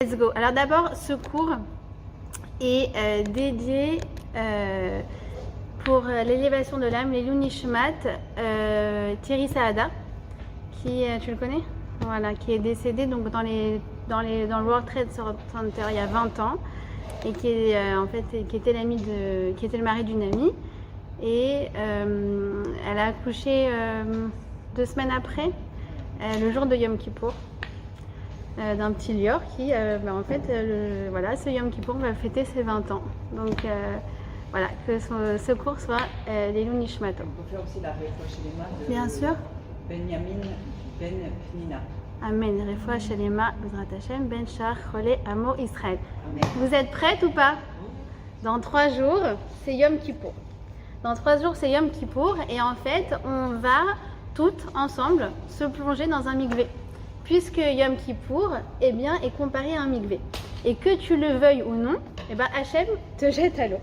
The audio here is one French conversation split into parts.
Let's go. Alors d'abord, ce cours est dédié pour l'élévation de l'âme, les Nishmat, Thierry Saada, qui, tu le connais? Voilà, qui est décédé donc dans le World Trade Center il y a 20 ans et qui est qui était le mari d'une amie, et elle a accouché 2 semaines après, le jour de Yom Kippour. D'un petit lior qui, voilà, ce Yom Kippour va fêter ses 20 ans. Donc, voilà, que ce cours soit les Nishmato. On peut faire aussi la Refoua Shelema de Bien sûr. Benjamin Ben Pnina. Amen. Refoua Shelema, Bezrat Hashem, Ben Shar, Cholé, Amo, Israël. Amen. Vous êtes prêtes ou pas? Dans 3 jours, c'est Yom Kippour. Dans 3 jours, c'est Yom Kippour. Et en fait, on va toutes ensemble se plonger dans un mikvé. Puisque Yom Kippour est comparé à un mikvé. Et que tu le veuilles ou non, Hachem te jette à l'eau.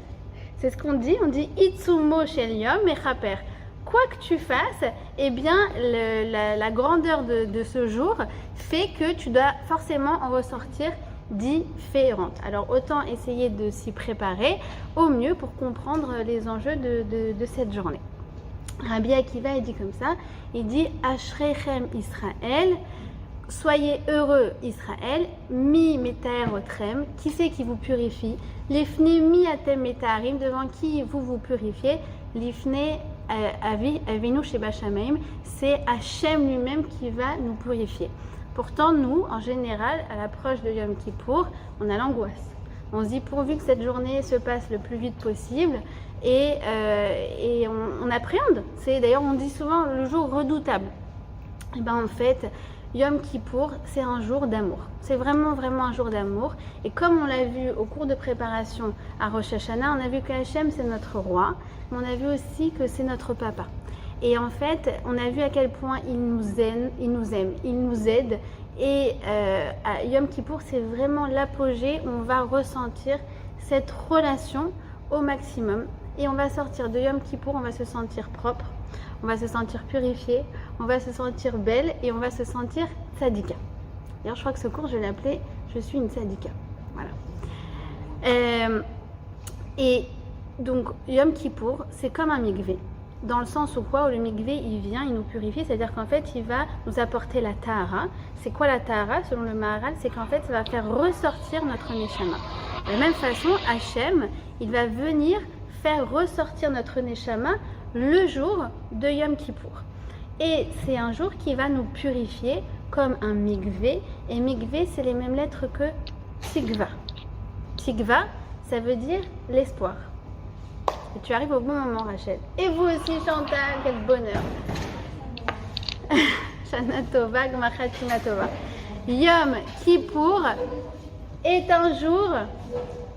C'est ce qu'on dit Itsumo Shel Yom Mechaper. Quoi que tu fasses, la grandeur de ce jour fait que tu dois forcément en ressortir différente. Alors autant essayer de s'y préparer au mieux pour comprendre les enjeux de cette journée. Rabbi Akiva dit comme ça, il dit Ashrechem Israël. Soyez heureux, Israël, mi metaer otrem, qui c'est qui vous purifie? L'ifne mi atem metarim, devant qui vous purifiez? L'ifne avinu sheba shamayim, c'est Hachem lui-même qui va nous purifier. Pourtant, nous, en général, à l'approche de Yom Kippour, on a l'angoisse. On se dit pourvu que cette journée se passe le plus vite possible, et on appréhende. C'est d'ailleurs, on dit souvent le jour redoutable. Et en fait, Yom Kippour, c'est un jour d'amour. C'est vraiment, vraiment un jour d'amour. Et comme on l'a vu au cours de préparation à Rosh Hashanah, on a vu que Hachem, c'est notre roi, mais on a vu aussi que c'est notre papa. Et en fait, on a vu à quel point il nous aime, il nous aide. Et à Yom Kippour, c'est vraiment l'apogée où on va ressentir cette relation au maximum. Et on va sortir de Yom Kippour, on va se sentir propre, on va se sentir purifié, on va se sentir belle et on va se sentir tzadika. D'ailleurs, je crois que ce cours, je l'ai appelé « Je suis une tzadika ». Voilà. Et donc, Yom Kippour, c'est comme un mikvé, dans le sens où le mikvé, il vient, il nous purifie, c'est-à-dire qu'en fait, il va nous apporter la tahara. C'est quoi la tahara, selon le Maharal? C'est qu'en fait, ça va faire ressortir notre neshama. De la même façon, Hachem, il va venir faire ressortir notre neshama le jour de Yom Kippour. Et c'est un jour qui va nous purifier comme un mikvé. Et mikvé, c'est les mêmes lettres que tikva. Tikva, ça veut dire l'espoir. Et tu arrives au bon moment, Rachel. Et vous aussi, Chantal, quel bonheur. Shana Tova, Gmachatina Tova. Yom Kippour est un jour...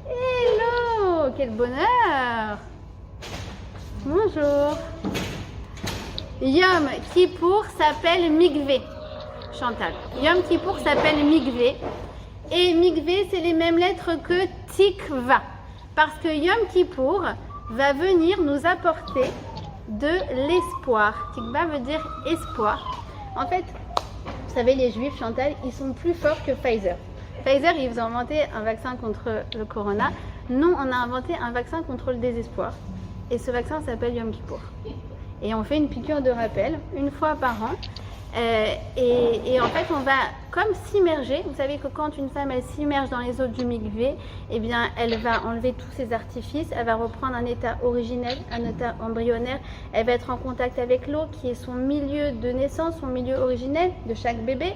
Hello, quel bonheur. Bonjour. Yom Kippour s'appelle mikvé, Chantal. Yom Kippour s'appelle mikvé. Et mikvé, c'est les mêmes lettres que tikva. Parce que Yom Kippour va venir nous apporter de l'espoir. Tikva veut dire espoir. En fait, vous savez, les Juifs, Chantal, ils sont plus forts que Pfizer. Pfizer, ils ont inventé un vaccin contre le corona. Nous, on a inventé un vaccin contre le désespoir. Et ce vaccin s'appelle Yom Kippour. Et on fait une piqûre de rappel 1 fois par an. Et en fait, on va comme s'immerger. Vous savez que quand une femme, elle s'immerge dans les eaux du mikvé, elle va enlever tous ses artifices. Elle va reprendre un état originel, un état embryonnaire. Elle va être en contact avec l'eau, qui est son milieu de naissance, son milieu originel de chaque bébé.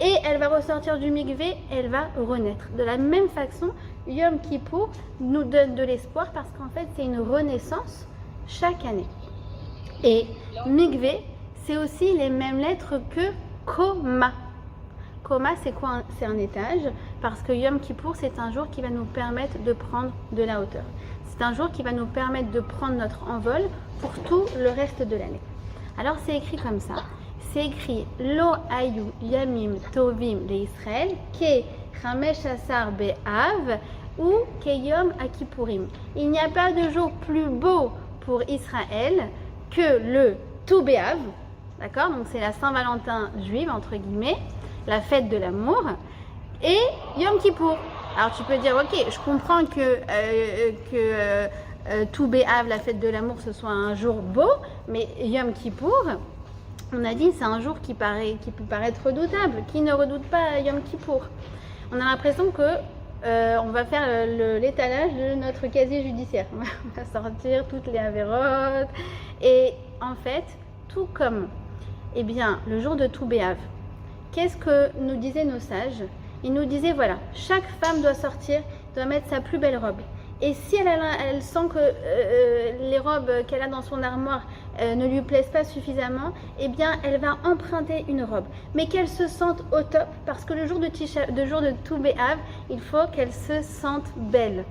Et elle va ressortir du mikvé et elle va renaître. De la même façon, Yom Kippour nous donne de l'espoir parce qu'en fait, c'est une renaissance chaque année. Et mikvé, c'est aussi les mêmes lettres que koma. Koma, c'est quoi? C'est un étage, parce que Yom Kippour, c'est un jour qui va nous permettre de prendre de la hauteur. C'est un jour qui va nous permettre de prendre notre envol pour tout le reste de l'année. Alors, c'est écrit comme ça. C'est écrit Lo ayu yamim tovim le Israël ke chamesh asar be'av ou ke yom akipurim. Il n'y a pas de jour plus beau pour Israël que le Tu B'Av, d'accord? Donc c'est la Saint-Valentin juive entre guillemets, la fête de l'amour. et Yom Kippour. Alors tu peux dire, ok, je comprends que Tou B'Av, la fête de l'amour, ce soit un jour beau, mais Yom Kippour, on a dit, c'est un jour qui peut paraître redoutable. Qui ne redoute pas Yom Kippour? On a l'impression que on va faire l'étalage de notre casier judiciaire. On va sortir toutes les avérotes. Et en fait, tout comme le jour de Tou B'Av, qu'est-ce que nous disaient nos sages? Ils nous disaient, voilà, chaque femme doit sortir, doit mettre sa plus belle robe. Et si elle sent que les robes qu'elle a dans son armoire ne lui plaisent pas suffisamment, eh bien, elle va emprunter une robe. Mais qu'elle se sente au top, parce que le jour de Tou B'Av, il faut qu'elle se sente belle.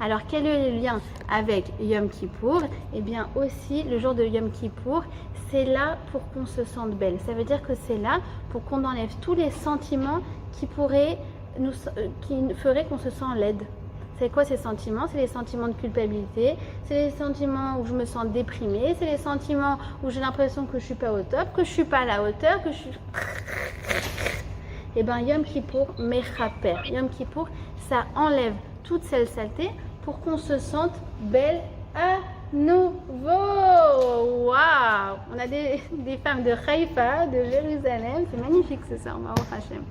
Alors, quel est le lien avec Yom Kippour? Eh bien, aussi, le jour de Yom Kippour, c'est là pour qu'on se sente belle. Ça veut dire que c'est là pour qu'on enlève tous les sentiments qui feraient qu'on se sent laide. C'est quoi ces sentiments? C'est les sentiments de culpabilité, c'est les sentiments où je me sens déprimée, c'est les sentiments où j'ai l'impression que je ne suis pas au top, que je ne suis pas à la hauteur, que je suis... Eh bien, Yom Kippour, mechaper. Yom Kippour, ça enlève toute cette saleté pour qu'on se sente belle à nouveau. Waouh! On a des femmes de Haïfa, de Jérusalem, c'est magnifique ce soir, Baruch Hashem.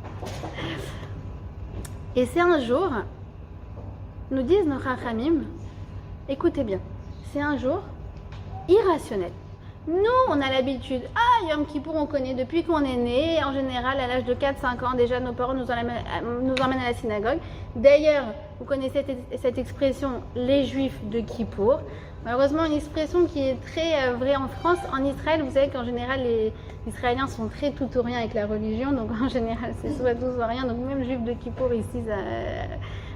Et c'est un jour... Nous disent nos Chachamim, écoutez bien, c'est un jour irrationnel. Nous, on a l'habitude, Yom Kippour, on connaît depuis qu'on est né, en général, à l'âge de 4-5 ans, déjà nos parents nous emmènent à la synagogue. D'ailleurs, vous connaissez cette expression, les Juifs de Kippour. Malheureusement, une expression qui est très vraie en France. En Israël, vous savez qu'en général, les Israéliens sont très tout ou rien avec la religion, donc en général, c'est soit tout, soit rien. Donc même Juifs de Kippour, ici,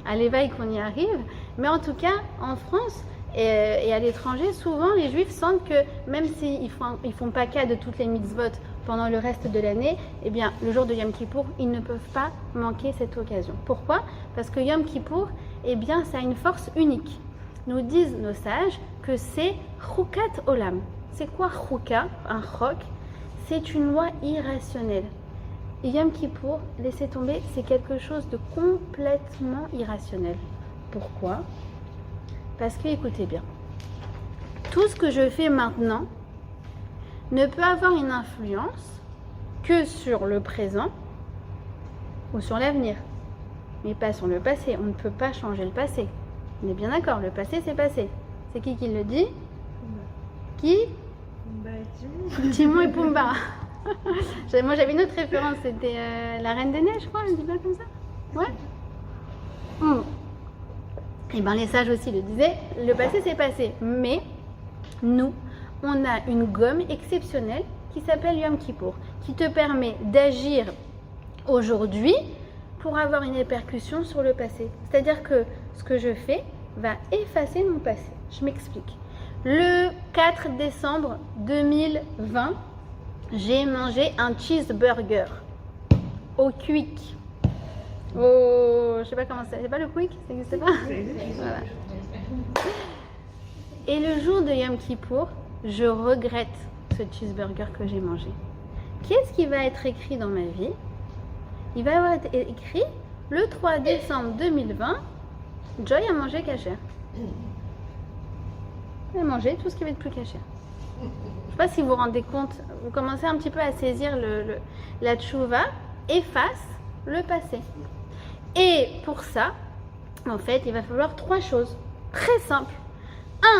à l'éveil qu'on y arrive. Mais en tout cas, en France et à l'étranger, souvent les Juifs sentent que même s'ils font pas cas de toutes les mitzvot pendant le reste de l'année, eh bien, le jour de Yom Kippour, ils ne peuvent pas manquer cette occasion. Pourquoi? Parce que Yom Kippour, eh bien, ça a une force unique. Nous disent nos sages que c'est Chukat Olam. C'est quoi Chuka? Un chok, c'est une loi irrationnelle. Et Yom Kippour, laissez tomber, c'est quelque chose de complètement irrationnel. Pourquoi? Parce que, écoutez bien, tout ce que je fais maintenant ne peut avoir une influence que sur le présent ou sur l'avenir, mais pas sur le passé. On ne peut pas changer le passé. On est bien d'accord, le passé c'est passé. C'est qui le dit? Qui? Timon et Pumba. Moi j'avais une autre référence, c'était la Reine des Neiges, je crois, je dis pas comme ça. Ouais. Et bien les sages aussi le disaient, le passé c'est passé. Mais nous, on a une gomme exceptionnelle qui s'appelle Yom Kippour, qui te permet d'agir aujourd'hui pour avoir une répercussion sur le passé. C'est-à-dire que ce que je fais va effacer mon passé. Je m'explique. Le 4 décembre 2020, j'ai mangé un cheeseburger au Quick. Je sais pas comment c'est pas le Quick, ça n'existe pas. Voilà. Et le jour de Yom Kippour, je regrette ce cheeseburger que j'ai mangé. Qu'est-ce qui va être écrit dans ma vie? Il va y avoir écrit le 3 décembre 2020, Joy a mangé kasher. Elle a mangé tout ce qui va être plus kasher. Je ne sais pas si vous vous rendez compte, vous commencez un petit peu à saisir la tchouva efface le passé. Et pour ça, en fait, il va falloir 3 choses très simples.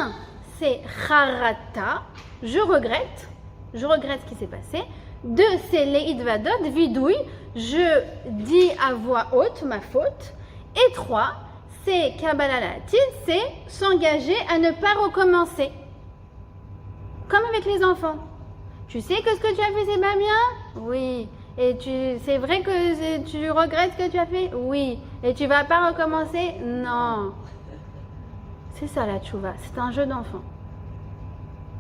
1, c'est charata, je regrette ce qui s'est passé. 2, c'est leidvadot, vidouille, je dis à voix haute ma faute. Et 3, c'est kabbalah la'atid, c'est s'engager à ne pas recommencer. Comme avec les enfants. Tu sais que ce que tu as fait, c'est pas bien? Oui. Et c'est vrai que tu regrettes ce que tu as fait? Oui. Et tu vas pas recommencer? Non. C'est ça la tchouva, c'est un jeu d'enfant.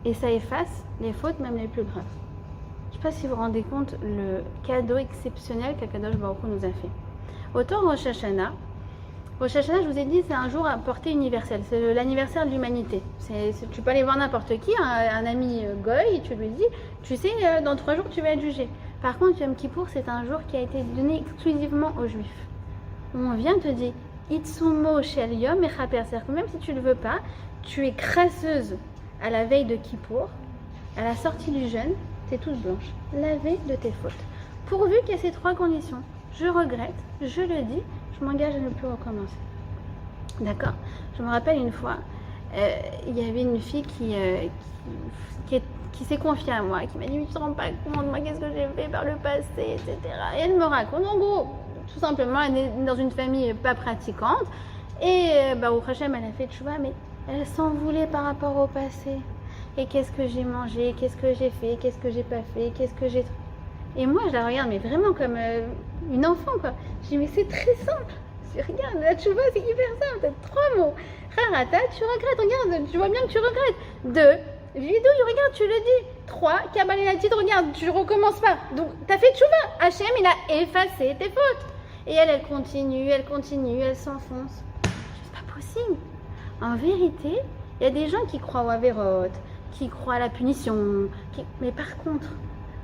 Et ça efface les fautes, même les plus graves. Je ne sais pas si vous vous rendez compte le cadeau exceptionnel qu'Akadosh Baruch Hu nous a fait. Autant Rosh Hashanah, je vous ai dit, c'est un jour à portée universelle. C'est l'anniversaire de l'humanité. Tu peux aller voir n'importe qui, un ami goy, tu lui dis, tu sais, dans 3 jours, tu vas être jugé. Par contre, Yom Kippour, c'est un jour qui a été donné exclusivement aux Juifs. on vient te dire Itsumo shel yom mechaper, c'est-à-dire que même si tu ne le veux pas, tu es crasseuse à la veille de Kippour, à la sortie du jeûne, tu es toute blanche, lavée de tes fautes. Pourvu qu'il y ait ces 3 conditions, je regrette, je le dis, je m'engage à ne plus recommencer. D'accord? Je me rappelle une fois, il y avait une fille qui s'est confiée à moi, qui m'a dit, tu ne te rends pas compte, moi, qu'est-ce que j'ai fait par le passé, etc. Et elle me raconte, en gros, tout simplement, elle est dans une famille pas pratiquante, et au Hachem, elle a fait tchouva, mais elle s'en voulait par rapport au passé. Et qu'est-ce que j'ai mangé, qu'est-ce que j'ai fait, qu'est-ce que j'ai pas fait, qu'est-ce que j'ai... Et moi, je la regarde, mais vraiment comme une enfant, quoi. Je dis, mais c'est très simple. Regarde, la tchouva, c'est hyper simple. T'as 3 mots. Rarata, tu regrettes. Regarde, tu vois bien que tu regrettes. 2, vidouille, regarde, tu le dis. 3, kabbalélatite, regarde, tu recommences pas. Donc, t'as fait tchouva. Hachem, il a effacé tes fautes. Et elle continue, elle s'enfonce. C'est pas possible. En vérité, il y a des gens qui croient au Averot, qui croient à la punition. Mais par contre,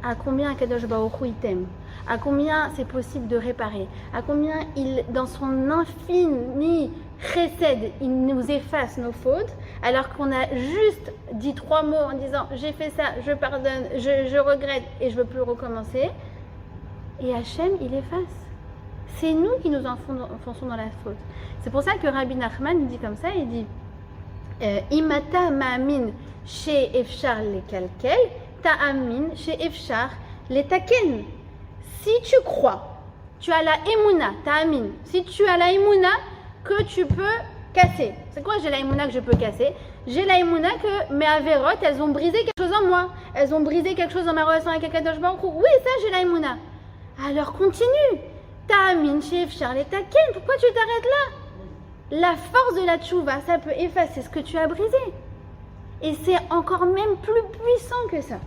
à combien Kadosh Baruch Hu il t'aime, à combien c'est possible de réparer, à combien dans son infini chesed, il nous efface nos fautes, alors qu'on a juste dit 3 mots en disant j'ai fait ça, je pardonne, je regrette et je veux plus recommencer. Et Hachem, il efface. C'est nous qui nous enfonçons dans la faute. C'est pour ça que Rabbi Nachman dit comme ça, il dit Imata ma'amin chez Efshar les kalkel, ta'amin chez Efshar les taken. Si tu crois, tu as la emuna, ta'amin. Si tu as la emuna que tu peux casser. C'est quoi j'ai la emuna que je peux casser? J'ai la emuna que mes avérotes, elles ont brisé quelque chose en moi. Elles ont brisé quelque chose dans ma relation avec Akadosh Baruch Hu. Oui, ça j'ai la emuna. Alors continue. Ta'amin chez Efshar les taken. Pourquoi tu t'arrêtes là? La force de la tchouva, ça peut effacer ce que tu as brisé. Et c'est encore même plus puissant que ça.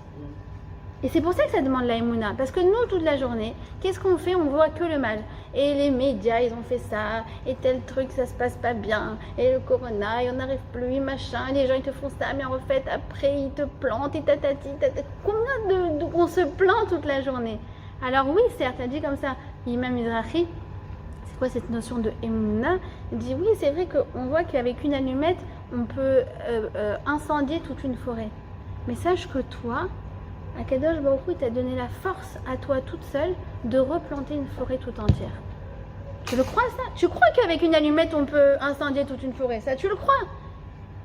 Et c'est pour ça que ça demande la émouna. Parce que nous, toute la journée, qu'est-ce qu'on fait? On voit que le mal. Et les médias, ils ont fait ça. Et tel truc, ça se passe pas bien. Et le corona, et on n'arrive plus, machin. Les gens, ils te font ça, mais en fait, après, ils te plantent. Et tatati, tatati. Combien on se plante toute la journée? Alors oui, certes, elle dit comme ça. L'imam Mizrahi, c'est quoi cette notion de émouna? Il dit oui, c'est vrai qu'on voit qu'avec une allumette, on peut incendier toute une forêt. Mais sache que toi, Akadosh Baruch Hu t'a donné la force à toi toute seule de replanter une forêt tout entière. Tu le crois ça? Tu crois qu'avec une allumette on peut incendier toute une forêt? Ça, tu le crois?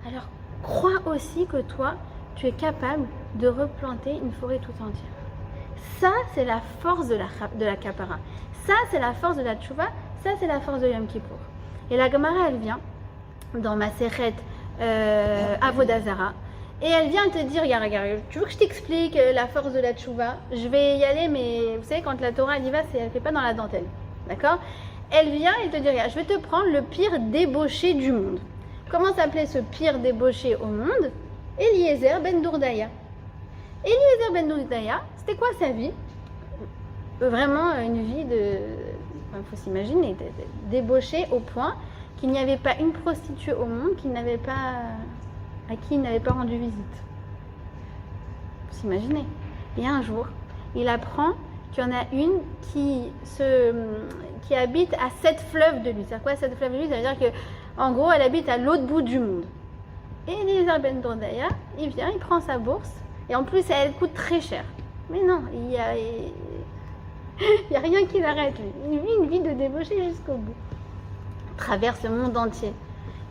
Alors crois aussi que toi, tu es capable de replanter une forêt tout entière. Ça, c'est la force de la kapara. Ça, c'est la force de la tchouva. Ça, c'est la force de Yom Kippour. Et la Gemara, elle vient dans ma Masechet Avodah Zara. Et elle vient te dire, regarde, tu veux que je t'explique la force de la tchouva? Je vais y aller, mais vous savez, quand la Torah elle y va, elle ne fait pas dans la dentelle. D'accord? Elle vient et te dit, regarde, je vais te prendre le pire débauché du monde. Comment s'appelait ce pire débauché au monde? Eliezer ben Dourdaya. Eliezer ben Dourdaya, c'était quoi sa vie? Vraiment une vie de... Il faut s'imaginer, débauché au point qu'il n'y avait pas une prostituée au monde à qui il n'avait pas rendu visite. Vous s'imaginez. Et un jour, il apprend qu'il y en a une qui habite à 7 fleuves de lui. C'est quoi 7 fleuves de lui? Ça veut dire qu'en gros, elle habite à l'autre bout du monde. Et Eliezer ben Dourdaya, il vient, il prend sa bourse, et en plus, elle coûte très cher. Mais non, il n'y a rien qui l'arrête, lui. Il vit une vie de débauché jusqu'au bout. Il traverse le monde entier.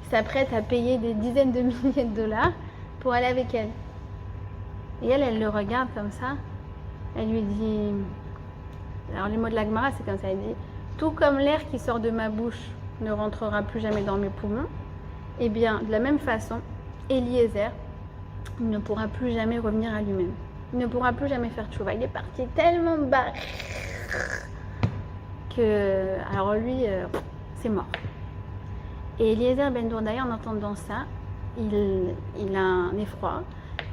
S'apprête à payer des dizaines de milliers de dollars pour aller avec elle. Et elle le regarde comme ça. Elle lui dit... Alors les mots de la Gemara, c'est comme ça. Elle dit, tout comme l'air qui sort de ma bouche ne rentrera plus jamais dans mes poumons, eh bien, de la même façon, Eliezer ne pourra plus jamais revenir à lui-même. Il ne pourra plus jamais faire tchouva. Il est parti tellement bas que... Alors lui, c'est mort. Et Eliezer ben Dourdaya, en entendant ça, il a un effroi,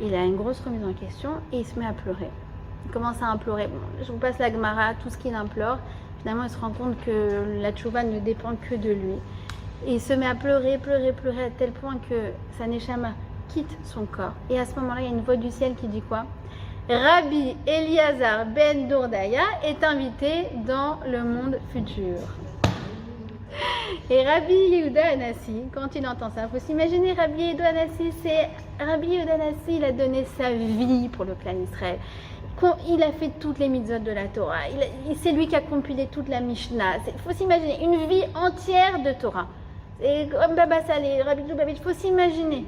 il a une grosse remise en question et il se met à pleurer. Il commence à implorer. Bon, je vous passe la Gemara, tout ce qu'il implore. Finalement, il se rend compte que la tchouva ne dépend que de lui. Et il se met à pleurer à tel point que sa neshama quitte son corps. Et à ce moment-là, il y a une voix du ciel qui dit quoi? Rabbi Eliezer ben Dourdaya est invité dans le monde futur. Et Rabbi Yehuda Hanassi, quand il entend ça, il faut s'imaginer Rabbi Yehuda Hanassi, Rabbi Yehuda Hanassi, il a donné sa vie pour le clan Israël. Il a fait toutes les mitzvot de la Torah. C'est lui qui a compilé toute la Mishnah. Il faut s'imaginer une vie entière de Torah. Et comme Baba Saleh, Rabbi Lubavitch, il faut s'imaginer.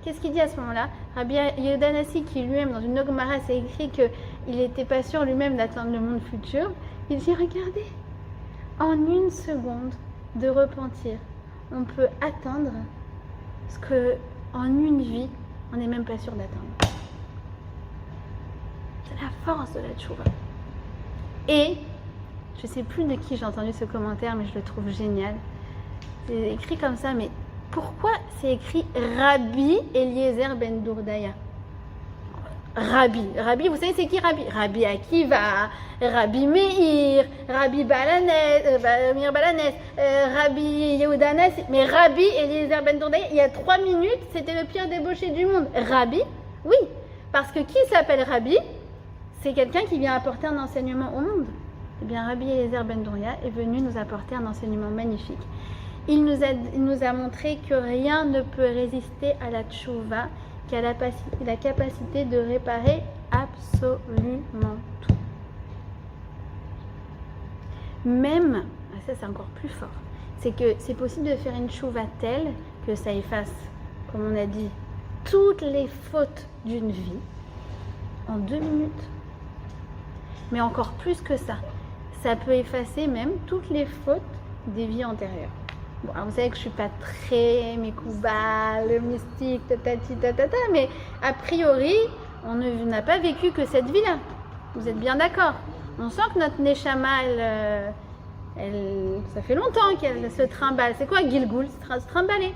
Qu'est-ce qu'il dit à ce moment-là? Rabbi Yehuda Hanassi, qui lui-même, dans une Gemara, c'est écrit qu'il n'était pas sûr lui-même d'atteindre le monde futur. Il dit, regardez, en une seconde de repentir, on peut atteindre ce que en une vie, on n'est même pas sûr d'atteindre. C'est la force de la tchouva. Et, je ne sais plus de qui j'ai entendu ce commentaire, mais je le trouve génial. C'est écrit comme ça, mais pourquoi c'est écrit Rabbi Eliezer ben Dourdaya? Rabbi, vous savez c'est qui Rabbi? Rabbi Akiva, Rabbi Meir, Rabbi Meir Balanes, Rabbi Yehuda Hanassi. Mais Rabbi Eliezer ben Dourdaya, il y a 3 minutes, c'était le pire débauché du monde. Rabbi, oui, parce que qui s'appelle Rabbi? C'est quelqu'un qui vient apporter un enseignement au monde. Eh bien, Rabbi Eliezer ben Dourdaya est venu nous apporter un enseignement magnifique. Il nous a montré que rien ne peut résister à la tchouva, qui a la capacité de réparer absolument tout. Même, ça c'est encore plus fort, c'est que c'est possible de faire une tchouva telle que ça efface, comme on a dit, toutes les fautes d'une vie en 2 minutes. Mais encore plus que ça, ça peut effacer même toutes les fautes des vies antérieures. Bon, alors vous savez que je ne suis pas très Mekoubal, mystique, tatati, tatata, mais a priori, on n'a pas vécu que cette vie-là. Vous êtes bien d'accord? On sent que notre Neshama, ça fait longtemps qu'elle se trimballe. C'est quoi Gilgoul? Se trimballer.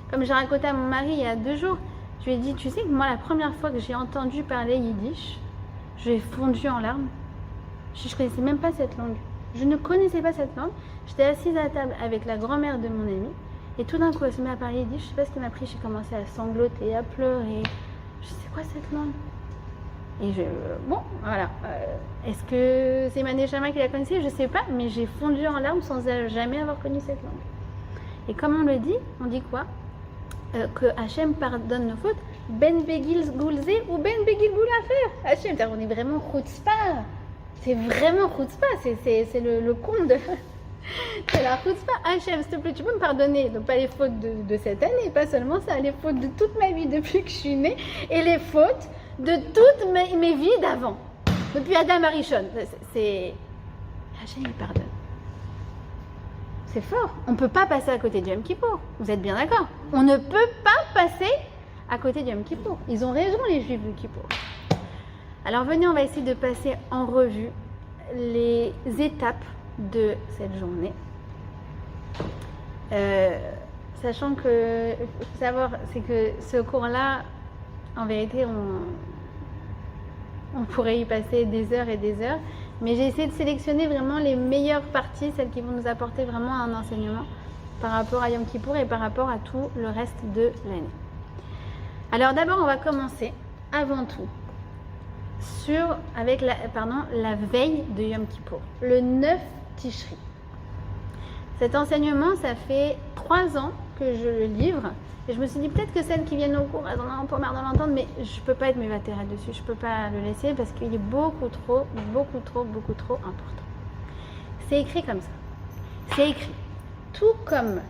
Comme j'ai raconté à mon mari il y a 2 jours, je lui ai dit, tu sais que moi, la première fois que j'ai entendu parler yiddish, j'ai fondu en larmes. Je ne connaissais même pas cette langue. Je ne connaissais pas cette langue. J'étais assise à table avec la grand-mère de mon ami. Et tout d'un coup, elle se met à parler yiddish. Je ne sais pas ce qui m'a pris. J'ai commencé à sangloter, à pleurer. Je sais quoi cette langue? Et bon, voilà. Est-ce que c'est ma Neshama qui la connaissait? Je ne sais pas. Mais j'ai fondu en larmes sans jamais avoir connu cette langue. Et comme on le dit, on dit quoi? Que Hachem pardonne nos fautes. Ben Begil Goulze ou Ben Begil Goulafer. Hachem, on est vraiment chutzpah. C'est vraiment chutzpah, c'est le comble de c'est la chutzpah. Hachem, s'il te plaît, tu peux me pardonner, donc pas les fautes de cette année, pas seulement ça, les fautes de toute ma vie depuis que je suis née, et les fautes de toutes mes vies d'avant, depuis Adam Arishon. Hachem, il pardonne. C'est fort. On ne peut pas passer à côté du Yom Kippour. Vous êtes bien d'accord? On ne peut pas passer à côté du Yom Kippour. Ils ont raison, les Juifs du Kippour. Alors venez, on va essayer de passer en revue les étapes de cette journée. Sachant que, il faut savoir, c'est que ce cours-là, en vérité, on pourrait y passer des heures et des heures. Mais j'ai essayé de sélectionner vraiment les meilleures parties, celles qui vont nous apporter vraiment un enseignement par rapport à Yom Kippour et par rapport à tout le reste de l'année. Alors d'abord, on va commencer, avant tout, avec la veille de Yom Kippour, le 9 Tishri. Cet enseignement, ça fait 3 ans que je le livre. Et je me suis dit, peut-être que celles qui viennent au cours, elles en ont un peu marre de l'entendre, mais je ne peux pas être mévatère dessus. Je ne peux pas le laisser parce qu'il est beaucoup trop important. C'est écrit comme ça. C'est écrit. Tout comme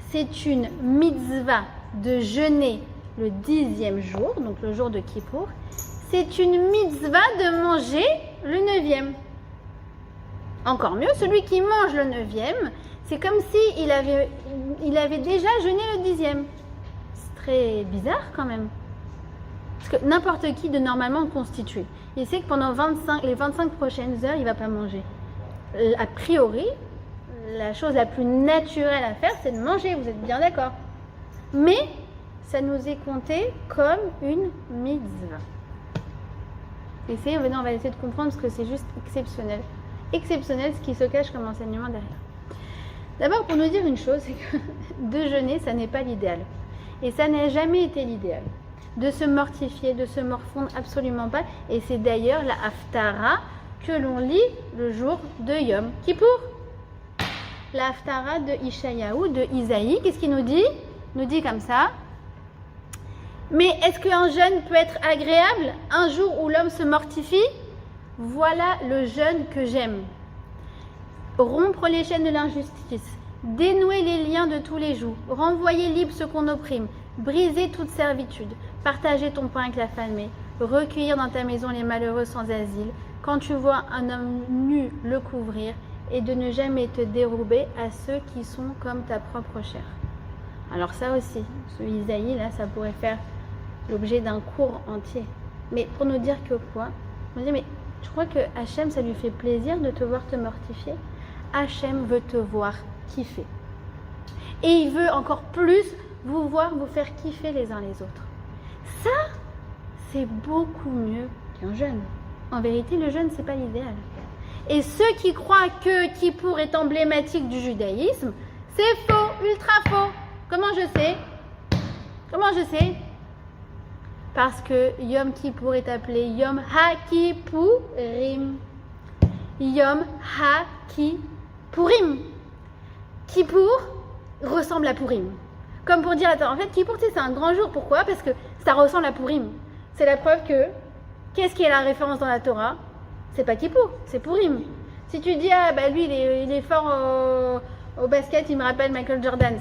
c'est une mitzvah de jeûner le 10e jour, donc le jour de Kippour, c'est une mitzvah de manger le 9e. Encore mieux, celui qui mange le 9e, c'est comme s'il avait déjà jeûné le 10e. C'est très bizarre quand même. Parce que n'importe qui de normalement constitué, il sait que pendant les 25 prochaines heures, il ne va pas manger. A priori, la chose la plus naturelle à faire, c'est de manger, vous êtes bien d'accord. Mais ça nous est compté comme une mitzvah. On va essayer de comprendre parce que c'est juste exceptionnel. Exceptionnel ce qui se cache comme enseignement derrière. D'abord, pour nous dire une chose, c'est que de jeûner, ça n'est pas l'idéal. Et ça n'a jamais été l'idéal. De se mortifier, de se morfondre, absolument pas. Et c'est d'ailleurs la Haftara que l'on lit le jour de Yom Kippour. la Haftara de Ishayahu, de Isaïe. Qu'est-ce qu'il nous dit? Il nous dit comme ça. Mais est-ce qu'un jeûne peut être agréable un jour où l'homme se mortifie? Voilà le jeûne que j'aime. Rompre les chaînes de l'injustice, dénouer les liens de tous les jours, renvoyer libre ceux qu'on opprime, briser toute servitude, partager ton pain avec la famille, recueillir dans ta maison les malheureux sans asile, quand tu vois un homme nu le couvrir, et de ne jamais te dérober à ceux qui sont comme ta propre chair. Alors ça aussi, ce Isaïe là, ça pourrait faire l'objet d'un cours entier. Mais pour nous dire que quoi? On dit, mais tu crois que Hachem, ça lui fait plaisir de te voir te mortifier? Hachem veut te voir kiffer. Et il veut encore plus vous voir vous faire kiffer les uns les autres. Ça, c'est beaucoup mieux qu'un jeûne. En vérité, le jeûne, c'est pas l'idéal. Et ceux qui croient que Kippour est emblématique du judaïsme, c'est faux, ultra faux. Comment je sais? Comment je sais? Parce que Yom Kippour est appelé Yom HaKippurim. Yom HaKippurim. Kippour ressemble à Purim. Comme pour dire, attends, en fait, Kippour, c'est un grand jour. Pourquoi? Parce que ça ressemble à Purim. C'est la preuve que, qu'est-ce qui est la référence dans la Torah? C'est pas Kippour, c'est Purim. Si tu dis, ah bah lui, il est fort au basket, il me rappelle Michael Jordan.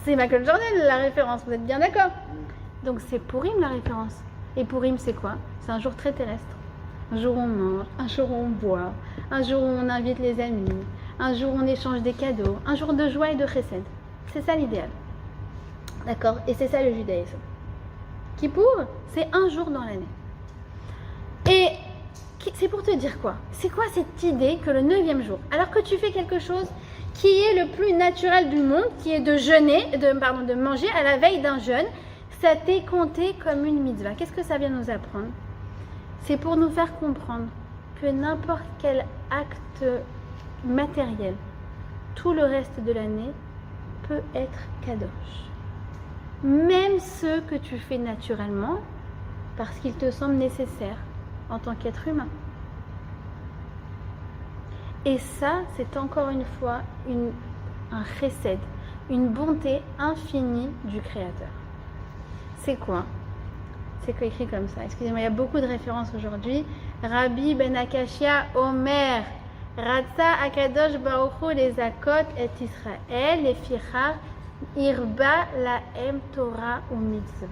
C'est Michael Jordan la référence, vous êtes bien d'accord? Donc c'est Purim la référence. Et Purim, c'est quoi? C'est un jour très terrestre. Un jour où on mange, un jour où on boit, un jour où on invite les amis, un jour où on échange des cadeaux, un jour de joie et de chesed. C'est ça l'idéal. D'accord? Et c'est ça le judaïsme. Kippour, c'est un jour dans l'année. Et c'est pour te dire quoi? C'est quoi cette idée que le 9e jour, alors que tu fais quelque chose qui est le plus naturel du monde, qui est de jeûner, de manger à la veille d'un jeûne, ça t'est compté comme une mitzvah. Qu'est-ce que ça vient nous apprendre? C'est pour nous faire comprendre que n'importe quel acte matériel, tout le reste de l'année, peut être kadosh. Même ceux que tu fais naturellement, parce qu'ils te semblent nécessaires en tant qu'être humain. Et ça, c'est encore une fois un chesed, une bonté infinie du Créateur. C'est quoi? C'est écrit comme ça. Excusez-moi, il y a beaucoup de références aujourd'hui. Rabbi Ben Akashia Omer, Ratsa Akadosh Baruch Hu les Zakot et Israël, les Fichar, Irba Laem Torah ou Mitzvot.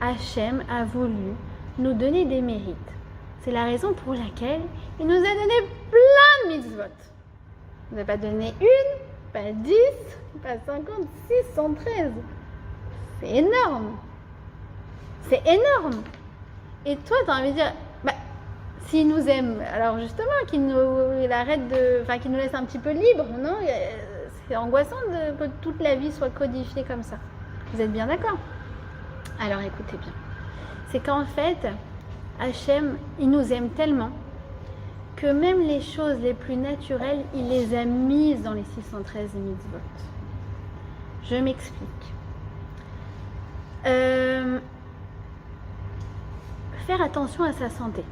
Hachem a voulu nous donner des mérites. C'est la raison pour laquelle il nous a donné plein de mitzvot. Il ne nous a pas donné une, pas 10, pas 56, 113. C'est énorme. C'est énorme. Et toi, tu as envie de dire, s'il nous aime, alors justement, qu'il nous laisse un petit peu libre, non? C'est angoissant que toute la vie soit codifiée comme ça. Vous êtes bien d'accord? Alors écoutez bien. C'est qu'en fait, Hachem, il nous aime tellement que même les choses les plus naturelles, il les a mises dans les 613 mitzvot. Je m'explique. Faire attention à sa santé.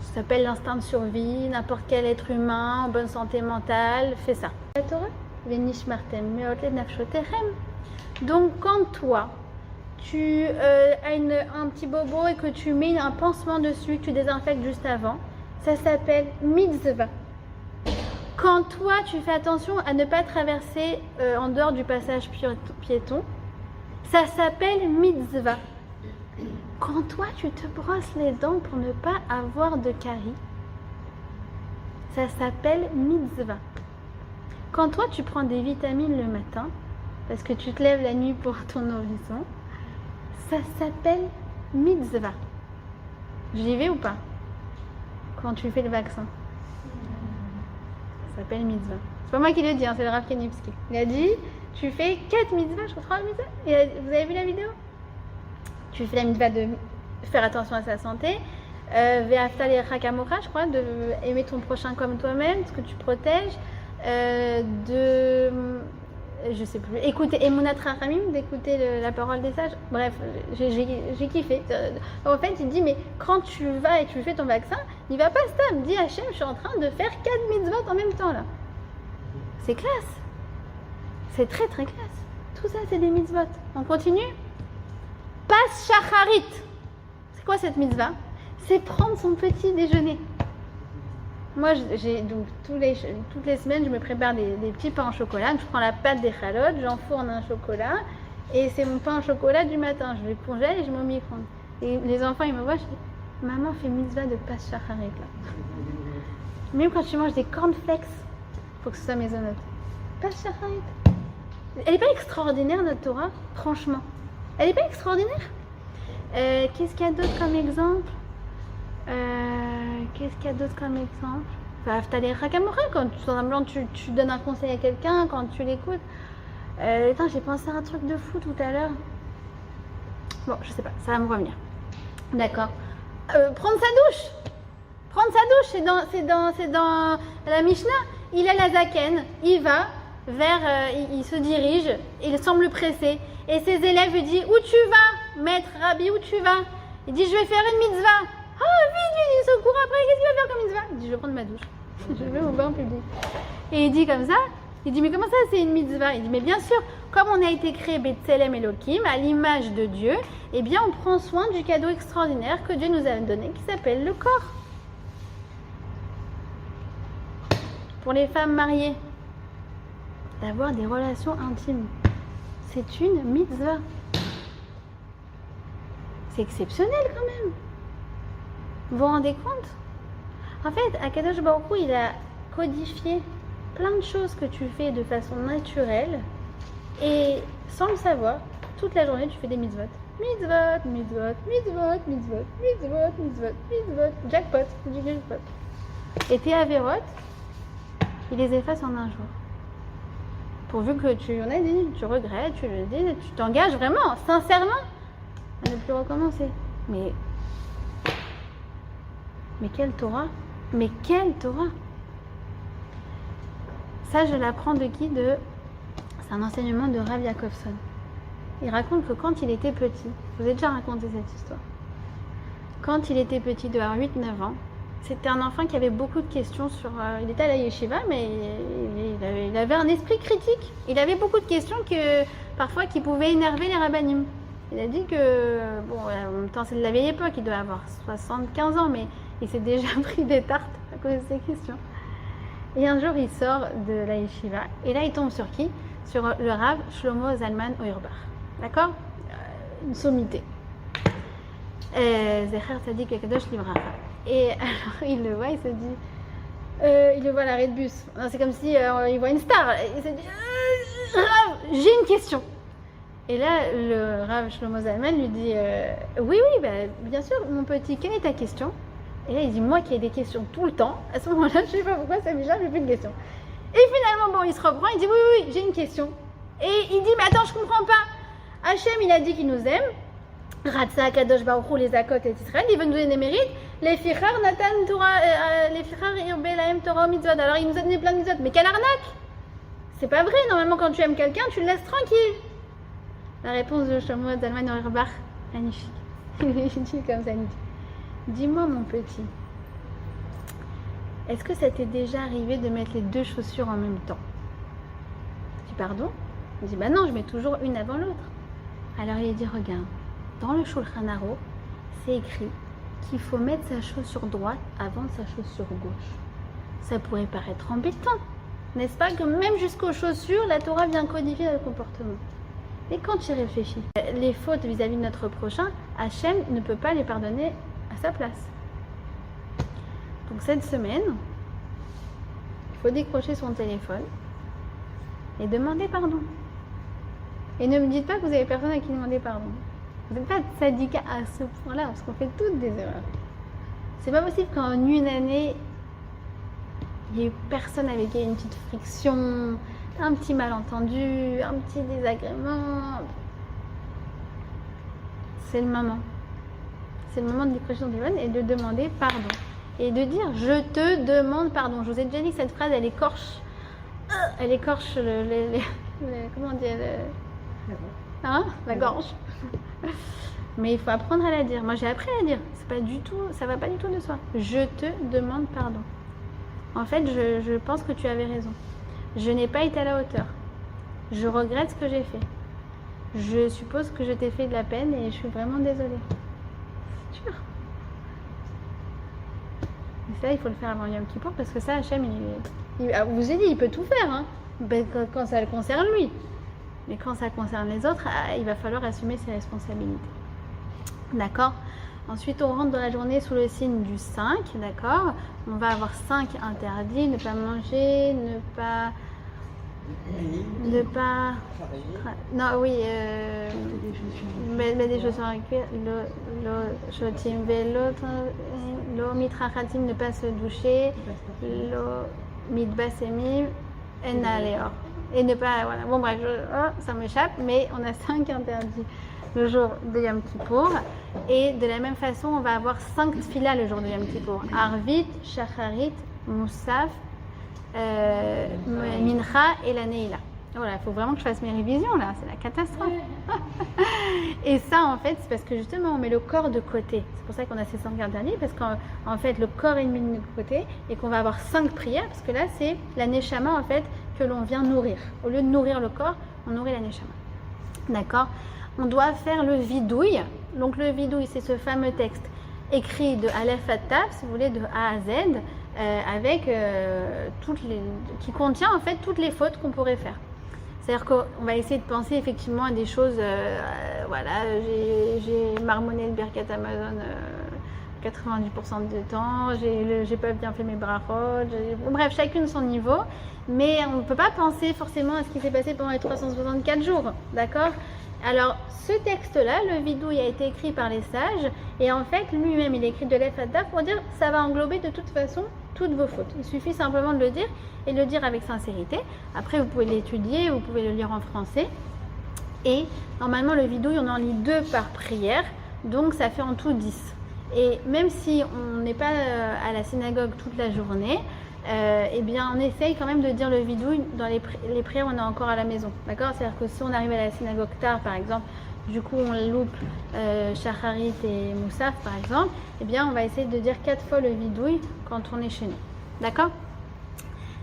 Ça s'appelle l'instinct de survie. N'importe quel être humain en bonne santé mentale fait ça. La Torah, Venishmartem meotled nafshotechem. Donc quand toi, tu as un petit bobo et que tu mets un pansement dessus, que tu désinfectes juste avant, ça s'appelle mitzvah. Quand toi, tu fais attention à ne pas traverser en dehors du passage piéton, ça s'appelle mitzvah. Quand toi, tu te brosses les dents pour ne pas avoir de caries, ça s'appelle mitzvah. Quand toi, tu prends des vitamines le matin, parce que tu te lèves la nuit pour ton nourrisson, ça s'appelle mitzvah. J'y vais ou pas? Quand tu fais le vaccin. Ça s'appelle mitzvah. C'est pas moi qui le dis, c'est le Rav Kenipski. Il a dit, tu fais 4 mitzvahs, je crois 3 mitzvahs. Vous avez vu la vidéo? Tu fais la mitzvah de faire attention à sa santé. Ve'afta l'erecha kamocha, je crois, de aimer ton prochain comme toi-même, ce que tu protèges. Je sais plus, écouter Emunat Rachamim, d'écouter la parole des sages. Bref, j'ai kiffé. En fait, il dit, mais quand tu vas et tu fais ton vaccin, il va pas stam. Dis Hachem, je suis en train de faire 4 mitzvot en même temps là. C'est classe. C'est très très classe. Tout ça, c'est des mitzvot. On continue. Pas shacharit. C'est quoi cette mitzvah? C'est prendre son petit déjeuner. Moi, donc toutes les semaines, je me prépare des petits pains au chocolat. Je prends la pâte des chalotes, j'enfourne un chocolat. Et c'est mon pain au chocolat du matin. Je le congèle et je mets au micro-ondes. Et les enfants, ils me voient, je dis, maman fait mitzvah de pas shacharit là. Même quand tu manges des cornflakes, il faut que ce soit maisonnette. Pas shacharit. Elle n'est pas extraordinaire, notre Torah, franchement. Elle n'est pas extraordinaire. Qu'est-ce qu'il y a d'autre comme exemple? Quand tu donnes un conseil à quelqu'un, quand tu l'écoutes. J'ai pensé à un truc de fou tout à l'heure. Bon, je sais pas, ça va me revenir. D'accord. Prendre sa douche. C'est dans la Mishnah. Il a la zaken, il va il se dirige, il semble pressé. Et ses élèves lui disent, où tu vas, maître, Rabbi, où tu vas? Il dit, je vais faire une mitzvah. Ah, vite, il se court après, qu'est-ce qu'il va faire comme mitzvah? Il dit, je vais prendre ma douche. Je vais au bain public. Et il dit comme ça, il dit, mais comment ça c'est une mitzvah? Il dit, mais bien sûr, comme on a été créé B'Tselem Elohim, à l'image de Dieu, eh bien on prend soin du cadeau extraordinaire que Dieu nous a donné, qui s'appelle le corps. Pour les femmes mariées, d'avoir des relations intimes, c'est une mitzvah. C'est exceptionnel quand même. Vous vous rendez compte? En fait, Akadosh Baruch Hu, il a codifié plein de choses que tu fais de façon naturelle et sans le savoir, toute la journée tu fais des mitzvot. Mitzvot. Jackpot, du jackpot. Et tes avérotes, il les efface en un jour. Pourvu que tu en aies dit, tu regrettes, tu le dis, tu t'engages vraiment, sincèrement, à ne plus recommencer. Mais quelle Torah? Mais quelle Torah? Ça, je l'apprends de qui? C'est un enseignement de Rav Yakovson. Il raconte que quand il était petit, je vous ai déjà raconté cette histoire. Quand il était petit, de 8-9 ans, c'était un enfant qui avait beaucoup de questions sur... il était à la yeshiva, mais il avait un esprit critique. Il avait beaucoup de questions parfois qui pouvaient énerver les rabbinim. Il a dit que... Bon, en même temps, c'est de la vieille époque, il doit avoir 75 ans, mais il s'est déjà pris des tartes à cause de ces questions. Et un jour, il sort de la yeshiva, et là, il tombe sur qui? Sur le Rav Shlomo Zalman Auerbach. D'accord? Une sommité. Zecher Tzadik Akadosh Livracha. Et alors, il le voit, il se dit... il le voit à l'arrêt de bus. C'est comme si il voit une star. Il se dit... Rav, j'ai une question. Et là, le Rav Shlomo Zalman lui dit... oui, bien sûr, mon petit, quelle est ta question? Et là, il dit, moi qui ai des questions tout le temps, à ce moment-là, je ne sais pas pourquoi ça m'échappe, j'ai plus de questions. Et finalement, bon, il se reprend, il dit, oui, j'ai une question. Et il dit, mais attends, je comprends pas. Hachem, il a dit qu'il nous aime. Ratsa, Kadosh Baruch Hu, les Akot et Israël, il veut nous donner des mérites. Les Fichar, Nathan, Torah, les Fichar, Irbe, Lahem, Torah, Mitzvot. Alors, il nous a donné plein de mitzvot. Mais quelle arnaque! C'est pas vrai, normalement, quand tu aimes quelqu'un, tu le laisses tranquille. La réponse de Shlomo Zalman Auerbach, magnifique. Il dit comme ça, il dit, dis-moi, mon petit, est-ce que ça t'est déjà arrivé de mettre les deux chaussures en même temps? Je dis, pardon? Il dit, bah non, je mets toujours une avant l'autre. Alors il dit, regarde, dans le Shulchan Aruch, c'est écrit qu'il faut mettre sa chaussure droite avant sa chaussure gauche. Ça pourrait paraître embêtant, n'est-ce pas? Que même jusqu'aux chaussures, la Torah vient codifier le comportement. Et quand tu réfléchis, les fautes vis-à-vis de notre prochain, Hachem ne peut pas les pardonner à sa place. Donc cette semaine, il faut décrocher son téléphone et demander pardon. Et ne me dites pas que vous avez personne à qui demander pardon. Vous n'êtes pas sadiqa à ce point-là, parce qu'on fait toutes des erreurs. C'est pas possible qu'en une année, il n'y ait eu personne avec qui il y ait une petite friction, un petit malentendu, un petit désagrément. C'est le moment. C'est le moment de décrocher son téléphone et de demander pardon. Et de dire, je te demande pardon. Je vous ai déjà dit que cette phrase, elle écorche comment on dit la gorge. Mais il faut apprendre à la dire. Moi, j'ai appris à la dire. Ça va pas du tout de soi. Je te demande pardon. En fait, je pense que tu avais raison. Je n'ai pas été à la hauteur. Je regrette ce que j'ai fait. Je suppose que je t'ai fait de la peine et je suis vraiment désolée. C'est sûr. Et ça, il faut le faire avant Yom Kippour parce que ça, Hachem, vous ai dit, il peut tout faire, hein, quand ça le concerne lui. Mais quand ça concerne les autres, il va falloir assumer ses responsabilités. D'accord? Ensuite, on rentre dans la journée sous le signe du 5, d'accord? On va avoir 5 interdits, ne pas manger, ne pas... Non, oui, des chaussures en cuir, shotim l'autre, lo mitrachatim, ne pas se doucher, lo mitbasemim, en aleor. Et ne pas, voilà, bon bref, ça m'échappe, mais on a 5 interdits le jour de Yom Kippour. Et de la même façon, on va avoir 5 tfilas le jour de Yom Kippour. Arvit, Shacharit, Moussaf, Mincha et la Neila. Voilà, il faut vraiment que je fasse mes révisions là, c'est la catastrophe. Et ça en fait, c'est parce que justement on met le corps de côté. C'est pour ça qu'on a ces 5 interdits, parce qu'en fait le corps est mis de côté et qu'on va avoir 5 prières, parce que là c'est la Neshama en fait que l'on vient nourrir. Au lieu de nourrir le corps, on nourrit la Neshama. D'accord? On doit faire le vidouille. Donc le vidouille, c'est ce fameux texte écrit de Aleph à Tav, si vous voulez, de A à Z, avec qui contient en fait toutes les fautes qu'on pourrait faire. C'est-à-dire qu'on va essayer de penser effectivement à des choses, voilà, j'ai marmonné le Birkat Amazon 90% du temps, j'ai pas bien fait mes brachot, bref, chacune son niveau, mais on ne peut pas penser forcément à ce qui s'est passé pendant les 364 jours, d'accord? Alors, ce texte-là, le vidouille, a été écrit par les sages, et en fait, lui-même, il est écrit de l'Efadda pour dire ça va englober de toute façon toutes vos fautes. Il suffit simplement de le dire, et de le dire avec sincérité. Après, vous pouvez l'étudier, vous pouvez le lire en français. Et normalement, le vidouille, on en lit 2 par prière, donc ça fait en tout 10. Et même si on n'est pas à la synagogue toute la journée, eh bien, on essaye quand même de dire le vidouille dans les prières, on est encore à la maison, d'accord? C'est-à-dire que si on arrive à la synagogue tard, par exemple, du coup on loupe Shacharit et Moussaf, par exemple, eh bien, on va essayer de dire 4 fois le vidouille quand on est chez nous, d'accord?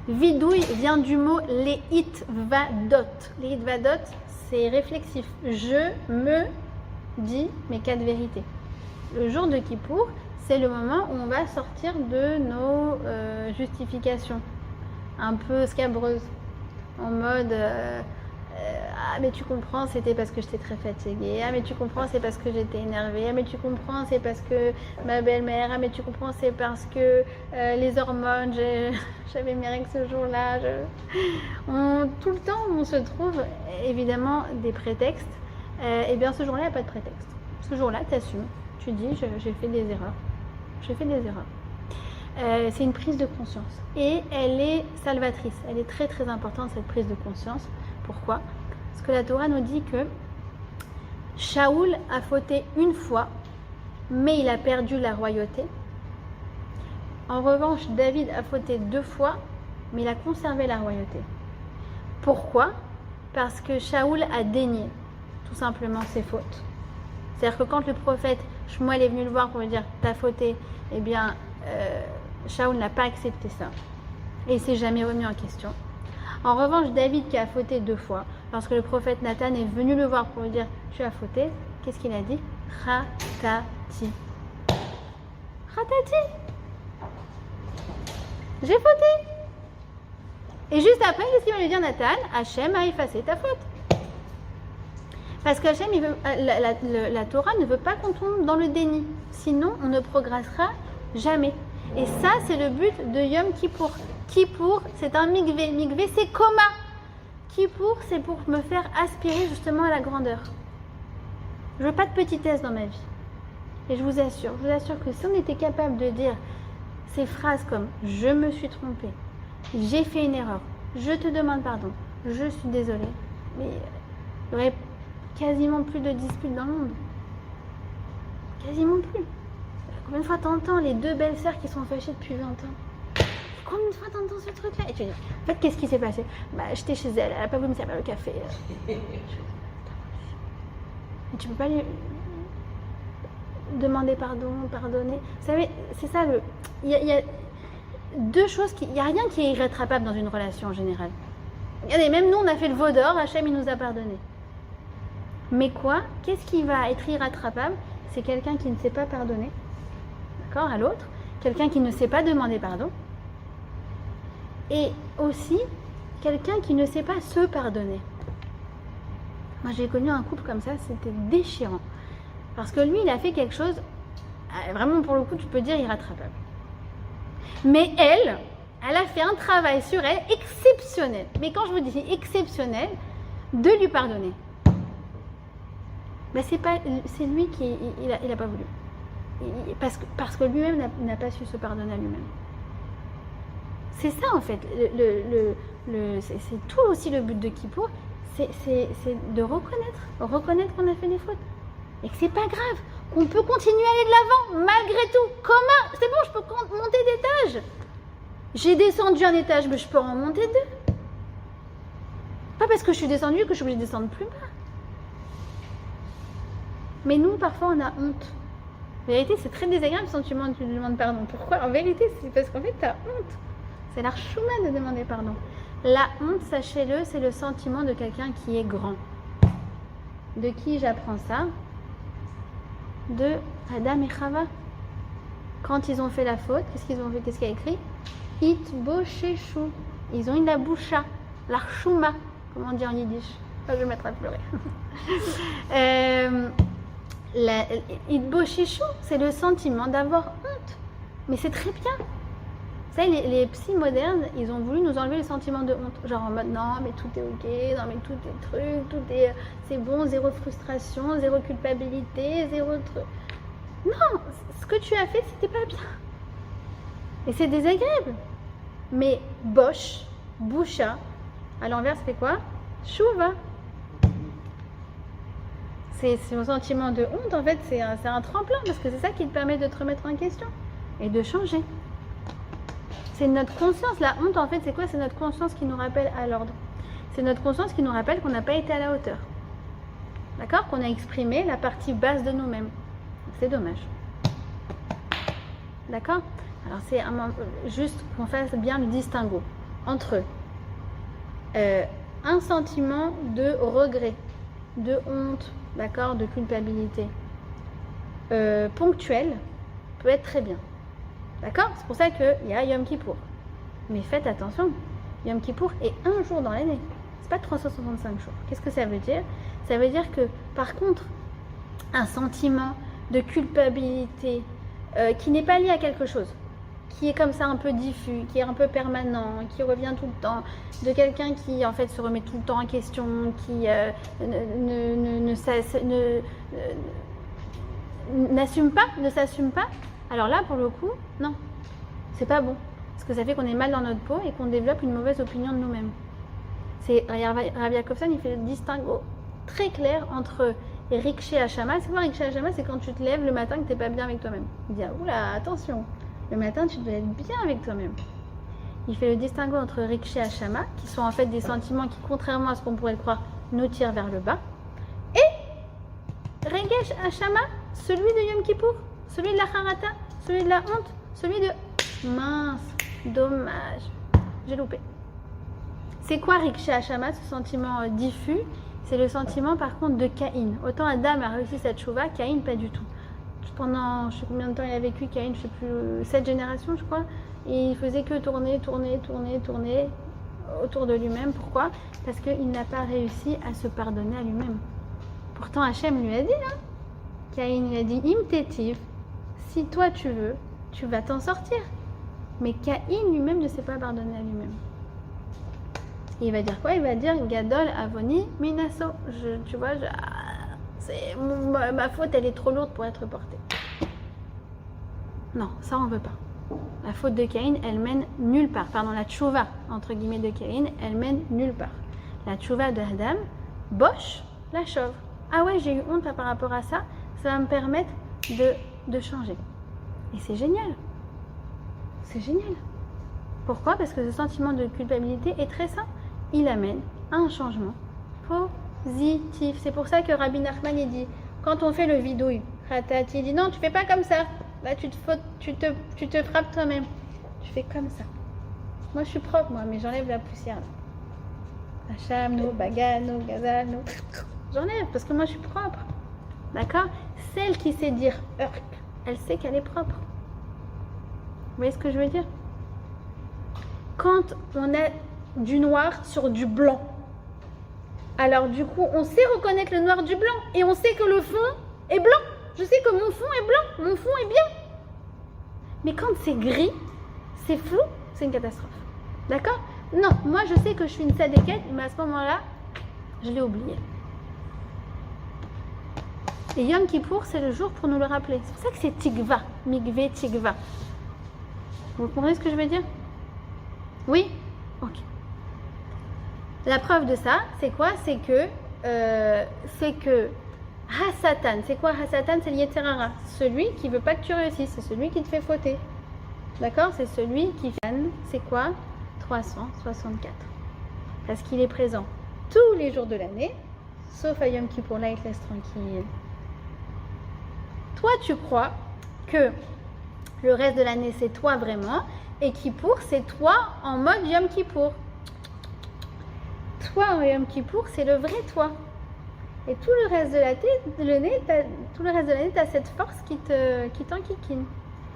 Vidouille vient du mot les hitvadot. Les hitvadot, c'est réflexif. Je me dis mes 4 vérités. Le jour de Kippour, c'est le moment où on va sortir de nos justifications un peu scabreuses, en mode ah mais tu comprends, c'était parce que j'étais très fatiguée, ah mais tu comprends, c'est parce que j'étais énervée, ah mais tu comprends, c'est parce que ma belle-mère, ah mais tu comprends, c'est parce que les hormones, j'avais mes règles ce jour-là. Tout le temps on se trouve évidemment des prétextes, et bien ce jour-là il n'y a pas de prétexte. Ce jour-là tu assumes, tu dis j'ai fait des erreurs. J'ai fait des erreurs. C'est une prise de conscience et elle est salvatrice. Elle est très très importante cette prise de conscience. Pourquoi? Parce que la Torah nous dit que Shaoul a fauté une fois, mais il a perdu la royauté. En revanche, David a fauté 2 fois, mais il a conservé la royauté. Pourquoi? Parce que Shaoul a dénié tout simplement ses fautes. C'est-à-dire que quand le prophète Shmuel est venu le voir pour lui dire « t'as fauté », eh bien, Shaoul n'a pas accepté ça. Et il ne s'est jamais remis en question. En revanche, David qui a fauté 2 fois, lorsque le prophète Nathan est venu le voir pour lui dire « tu as fauté », qu'est-ce qu'il a dit? « Ratati ». Ratati. J'ai fauté. Et juste après, qu'est-ce qu'il va lui dire Nathan? Hachem a effacé ta faute. Parce que Hachem, la Torah ne veut pas qu'on tombe dans le déni. Sinon, on ne progressera jamais. Et ça, c'est le but de Yom Kippour. Kippour, c'est un mikvé. Mikvé, c'est coma. Kippour, c'est pour me faire aspirer justement à la grandeur. Je veux pas de petitesse dans ma vie. Et je vous assure que si on était capable de dire ces phrases comme « je me suis trompée »,« j'ai fait une erreur »,« je te demande pardon »,« je suis désolée », mais il y aurait quasiment plus de disputes dans le monde. Quasiment plus. Combien de fois t'entends les 2 belles-sœurs qui sont fâchées depuis 20 ans? Combien de fois t'entends ce truc-là? Et tu dis, en fait, qu'est-ce qui s'est passé? Bah, j'étais chez elle n'a pas voulu me servir le café. Et tu peux pas lui demander pardon, pardonner. Vous savez, c'est ça il y a 2 choses il n'y a rien qui est irrétrapable dans une relation en général. Regardez, même nous, on a fait le veau d'or, Hachem, il nous a pardonné. Mais quoi? Qu'est-ce qui va être irrattrapable? C'est quelqu'un qui ne sait pas pardonner, d'accord, à l'autre, quelqu'un qui ne sait pas demander pardon, et aussi quelqu'un qui ne sait pas se pardonner. Moi, j'ai connu un couple comme ça, c'était déchirant. Parce que lui, il a fait quelque chose, vraiment pour le coup, tu peux dire irrattrapable. Mais elle a fait un travail sur elle exceptionnel. Mais quand je vous dis exceptionnel, de lui pardonner. Ben c'est lui qui il a pas voulu. Parce que lui-même n'a pas su se pardonner à lui-même. C'est ça en fait. C'est tout aussi le but de Kippour, c'est de reconnaître qu'on a fait des fautes. Et que c'est pas grave, qu'on peut continuer à aller de l'avant, malgré tout. Comment? C'est bon, je peux monter d'étage. J'ai descendu un étage, mais je peux en monter deux. Pas parce que je suis descendue que je suis obligée de descendre plus bas. Mais nous, parfois, on a honte. En vérité, c'est très désagréable le sentiment de tu demandes pardon. Pourquoi? En vérité, c'est parce qu'en fait, tu as honte. C'est la chouma de demander pardon. La honte, sachez-le, c'est le sentiment de quelqu'un qui est grand. De qui j'apprends ça? De Adam et Chava. Quand ils ont fait la faute, qu'est-ce qu'ils ont fait? Qu'est-ce qu'il y a écrit? Itbosheshu. Ils ont eu la boucha, la chouma, comment on dit en yiddish. Je vais me mettre à pleurer. Itbosheshu, c'est le sentiment d'avoir honte. Mais c'est très bien. Vous savez, les psys modernes, ils ont voulu nous enlever le sentiment de honte. Genre en mode, non, mais tout est ok, non, mais tout est truc, c'est bon, zéro frustration, zéro culpabilité, zéro truc. Non, ce que tu as fait, c'était pas bien. Et c'est désagréable. Mais bosh, boucha, à l'envers, ça fait quoi? Chouva. C'est le sentiment de honte, en fait, c'est un tremplin, parce que c'est ça qui te permet de te remettre en question et de changer. C'est notre conscience. La honte, en fait, c'est quoi? C'est notre conscience qui nous rappelle à l'ordre. C'est notre conscience qui nous rappelle qu'on n'a pas été à la hauteur. D'accord? Qu'on a exprimé la partie basse de nous-mêmes. C'est dommage. D'accord? Alors, c'est juste qu'on fasse bien le distinguo entre un sentiment de regret, de honte, d'accord, de culpabilité ponctuel peut être très bien. D'accord? C'est pour ça qu'il y a Yom Kippour. Mais faites attention, Yom Kippour est un jour dans l'année. C'est pas 365 jours. Qu'est-ce que ça veut dire? Ça veut dire que, par contre, un sentiment de culpabilité qui n'est pas lié à quelque chose, qui est comme ça un peu diffus, qui est un peu permanent, qui revient tout le temps, de quelqu'un qui en fait se remet tout le temps en question, qui n'assume pas, ne s'assume pas, alors là pour le coup, non, c'est pas bon. Parce que ça fait qu'on est mal dans notre peau et qu'on développe une mauvaise opinion de nous-mêmes. Rabbi Jacobson, il fait le distinguo très clair entre Rikshe Hashama. C'est quoi Rikshe Hashama? C'est quand tu te lèves le matin que tu n'es pas bien avec toi-même. Il dit, oula, attention, le matin tu dois être bien avec toi-même. Il fait le distinguo entre Rikshe Hashama, qui sont en fait des sentiments qui, contrairement à ce qu'on pourrait le croire, nous tirent vers le bas, et Regesh Hashama, celui de Yom Kippour, celui de la Harata, celui de la honte, celui de mince, dommage, j'ai loupé. C'est quoi Rikshe Hashama, ce sentiment diffus? C'est le sentiment par contre de Caïn. Autant Adam a réussi cette chouva, Caïn pas du tout. Pendant, je sais combien de temps il a vécu, Caïn, je sais plus, 7 générations je crois, et il faisait que tourner autour de lui-même. Pourquoi? Parce qu'il n'a pas réussi à se pardonner à lui-même. Pourtant Hachem lui a dit, hein, Caïn lui a dit, Im tetiv, si toi tu veux, tu vas t'en sortir. Mais Caïn lui-même ne s'est pas pardonné à lui-même. Et il va dire quoi? Il va dire Gadol Avoni Minaso. Tu vois, ma faute, elle est trop lourde pour être portée. Non, ça on veut pas. La faute de Caïn, elle mène nulle part. Pardon, la tchouva, entre guillemets, de Caïn, elle mène nulle part. La tchouva de Adam, bosh, la chauve. Ah ouais, j'ai eu honte par rapport à ça, ça va me permettre de changer. Et c'est génial. C'est génial. Pourquoi? Parce que ce sentiment de culpabilité est très sain. Il amène à un changement positif. C'est pour ça que Rabbi Nachman il dit, quand on fait le vidouille, il dit non, tu fais pas comme ça. Là, tu te frappes toi-même. Tu fais comme ça. Moi, je suis propre, moi, mais j'enlève la poussière. Là. Hacham, Bagano, Gazano. J'enlève parce que moi je suis propre. D'accord? Celle qui sait dire Urk, elle sait qu'elle est propre. Vous voyez ce que je veux dire? Quand on a du noir sur du blanc, alors du coup, on sait reconnaître le noir du blanc et on sait que le fond est blanc. Je sais que mon fond est blanc, mon fond est bien. Mais quand c'est gris, c'est flou, c'est une catastrophe. D'accord? Non, moi je sais que je suis une sadéquette, mais à ce moment-là, je l'ai oublié. Et Yom Kippour, c'est le jour pour nous le rappeler. C'est pour ça que c'est Tikva, Mikvé Tikva. Vous comprenez ce que je veux dire? Oui? Ok. La preuve de ça, c'est quoi? C'est que Hasatan, c'est quoi Hasatan? C'est l'Yetzerara. Celui qui veut pas que tu réussisses, c'est celui qui te fait fauter. D'accord? C'est celui qui fait. C'est quoi? 364. Parce qu'il est présent tous les jours de l'année, sauf à Yom Kippour, là il te laisse tranquille. Toi, tu crois que le reste de l'année, c'est toi vraiment, et Kippour, c'est toi en mode Yom Kippour. Toi en Yom Kippour, c'est le vrai toi. Et tout le reste de l'année, tu as cette force qui t'enquiquine.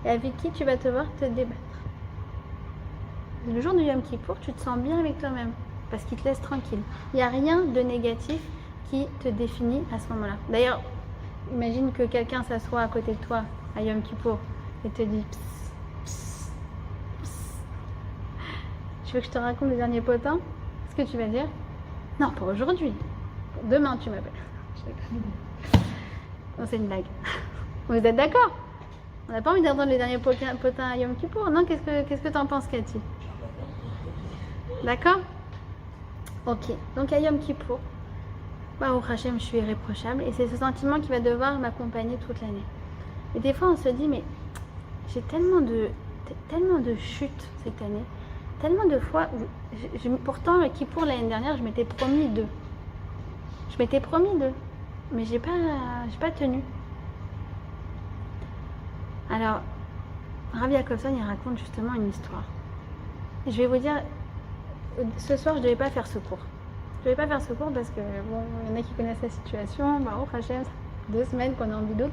Et avec qui tu vas te voir te débattre. Le jour du Yom Kippour, tu te sens bien avec toi-même, parce qu'il te laisse tranquille. Il n'y a rien de négatif qui te définit à ce moment-là. D'ailleurs, imagine que quelqu'un s'assoit à côté de toi à Yom Kippour et te dit psst, psst, psst. Tu veux que je te raconte le dernier potin? Qu'est-ce que tu vas dire? Non, pas aujourd'hui. Demain, tu m'appelles. Non, c'est une blague. Vous êtes d'accord? On n'a pas envie d'entendre les derniers potins à Yom Kippour. Non, qu'est-ce que t'en penses, Cathy? D'accord? Ok. Donc à Yom Kippour, au Hachem, je suis irréprochable. Et c'est ce sentiment qui va devoir m'accompagner toute l'année. Et des fois, on se dit, mais j'ai tellement de chutes cette année. Tellement de fois. Pourtant, le Kippour l'année dernière, je m'étais promis 2. Mais j'ai pas tenu. Alors, Rav Yakovson, il raconte justement une histoire. Et je vais vous dire, ce soir, je ne devais pas faire ce cours. Je ne devais pas faire ce cours parce que, bon, il y en a qui connaissent la situation. Bah, oh, Hachem, 2 semaines qu'on est en bidoute.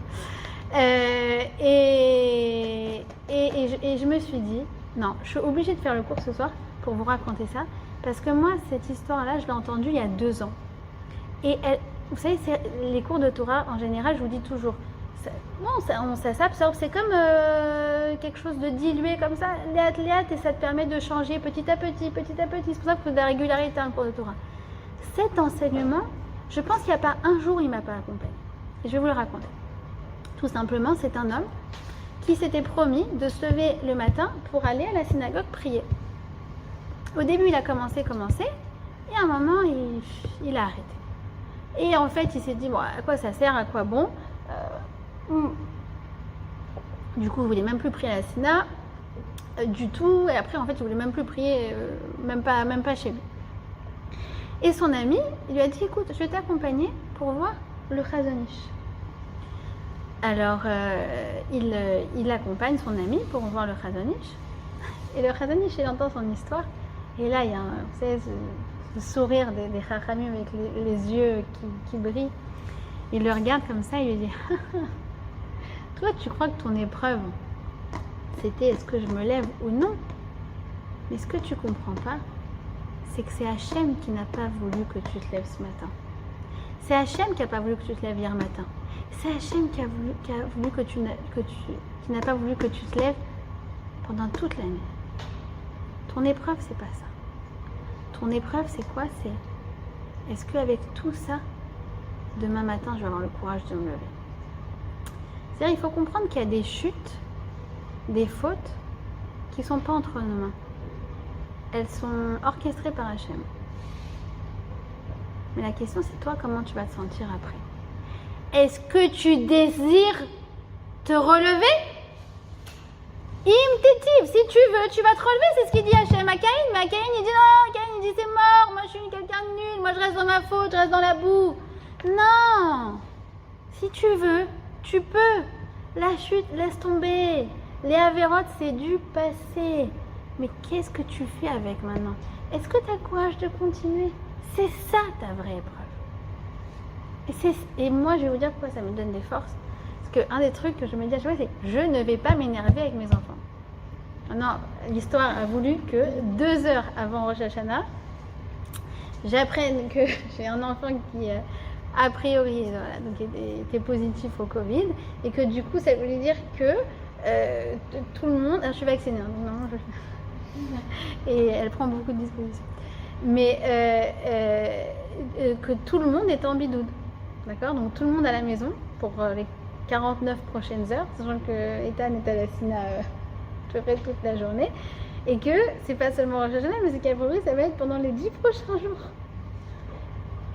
Et je me suis dit, non, je suis obligée de faire le cours ce soir pour vous raconter ça. Parce que moi, cette histoire-là, je l'ai entendue il y a 2 ans. Et vous savez, les cours de Torah, en général, je vous dis toujours, ça s'absorbe, c'est comme quelque chose de dilué comme ça, léat, et ça te permet de changer petit à petit. C'est pour ça qu'il faut de la régularité en cours de Torah. Cet enseignement, je pense qu'il n'y a pas un jour où il ne m'a pas accompagné. Et je vais vous le raconter. Tout simplement, c'est un homme qui s'était promis de se lever le matin pour aller à la synagogue prier. Au début, il a commencé, et à un moment, il a arrêté. Et en fait, il s'est dit, bon, à quoi ça sert, à quoi bon? Du coup, il ne voulait même plus prier à la Sina du tout. Et après, en fait, il ne voulait même plus prier, même pas chez lui. Et son ami, il lui a dit, écoute, je vais t'accompagner pour voir le Chazon Ish. Alors, il accompagne son ami pour voir le Chazon Ish. Et le Chazon Ish, il entend son histoire. Et là, il y a vous savez, ce sourire des Chachamim avec les yeux qui brillent. Il le regarde comme ça, il lui dit toi, tu crois que ton épreuve, c'était est-ce que je me lève ou non? Mais ce que tu comprends pas, c'est que c'est Hachem qui n'a pas voulu que tu te lèves ce matin. C'est Hachem qui n'a pas voulu que tu te lèves hier matin. C'est Hachem qui n'a pas voulu que tu te lèves pendant toute l'année. Ton épreuve, c'est pas ça. Ton épreuve, c'est quoi? C'est est-ce qu'avec tout ça, demain matin, je vais avoir le courage de me lever? C'est-à-dire, il faut comprendre qu'il y a des chutes, des fautes qui ne sont pas entre nos mains. Elles sont orchestrées par Hachem. Mais la question, c'est toi, comment tu vas te sentir après? Est-ce que tu désires te relever? Imtétiv, si tu veux, tu vas te relever, c'est ce qu'il dit Hachem à Caïn. Mais à Caïn, il dit non, Caïn, il dit c'est mort, moi je suis quelqu'un de nul, moi je reste dans ma faute, je reste dans la boue. Non, si tu veux, tu peux. La chute, laisse tomber. Les avérotes, c'est du passé. Mais qu'est-ce que tu fais avec maintenant? Est-ce que tu as courage de continuer? C'est ça ta vraie épreuve. Et moi, je vais vous dire pourquoi ça me donne des forces. Parce qu'un des trucs que je me dis à chaque fois, c'est je ne vais pas m'énerver avec mes enfants. Non, l'histoire a voulu que 2 heures avant Rosh Hashanah, j'apprenne que j'ai un enfant qui, a priori, voilà, donc était positif au Covid, et que du coup, ça voulait dire que tout le monde... Alors, je suis vaccinée, hein, donc normalement, et elle prend beaucoup de dispositions. Mais que tout le monde était en bidoude. D'accord? Donc tout le monde à la maison pour les 49 prochaines heures, sachant que Ethan est à la Sina à peu près toute la journée. Et que c'est pas seulement Rosh Hashanah, mais c'est qu'à priori ça va être pendant les 10 prochains jours.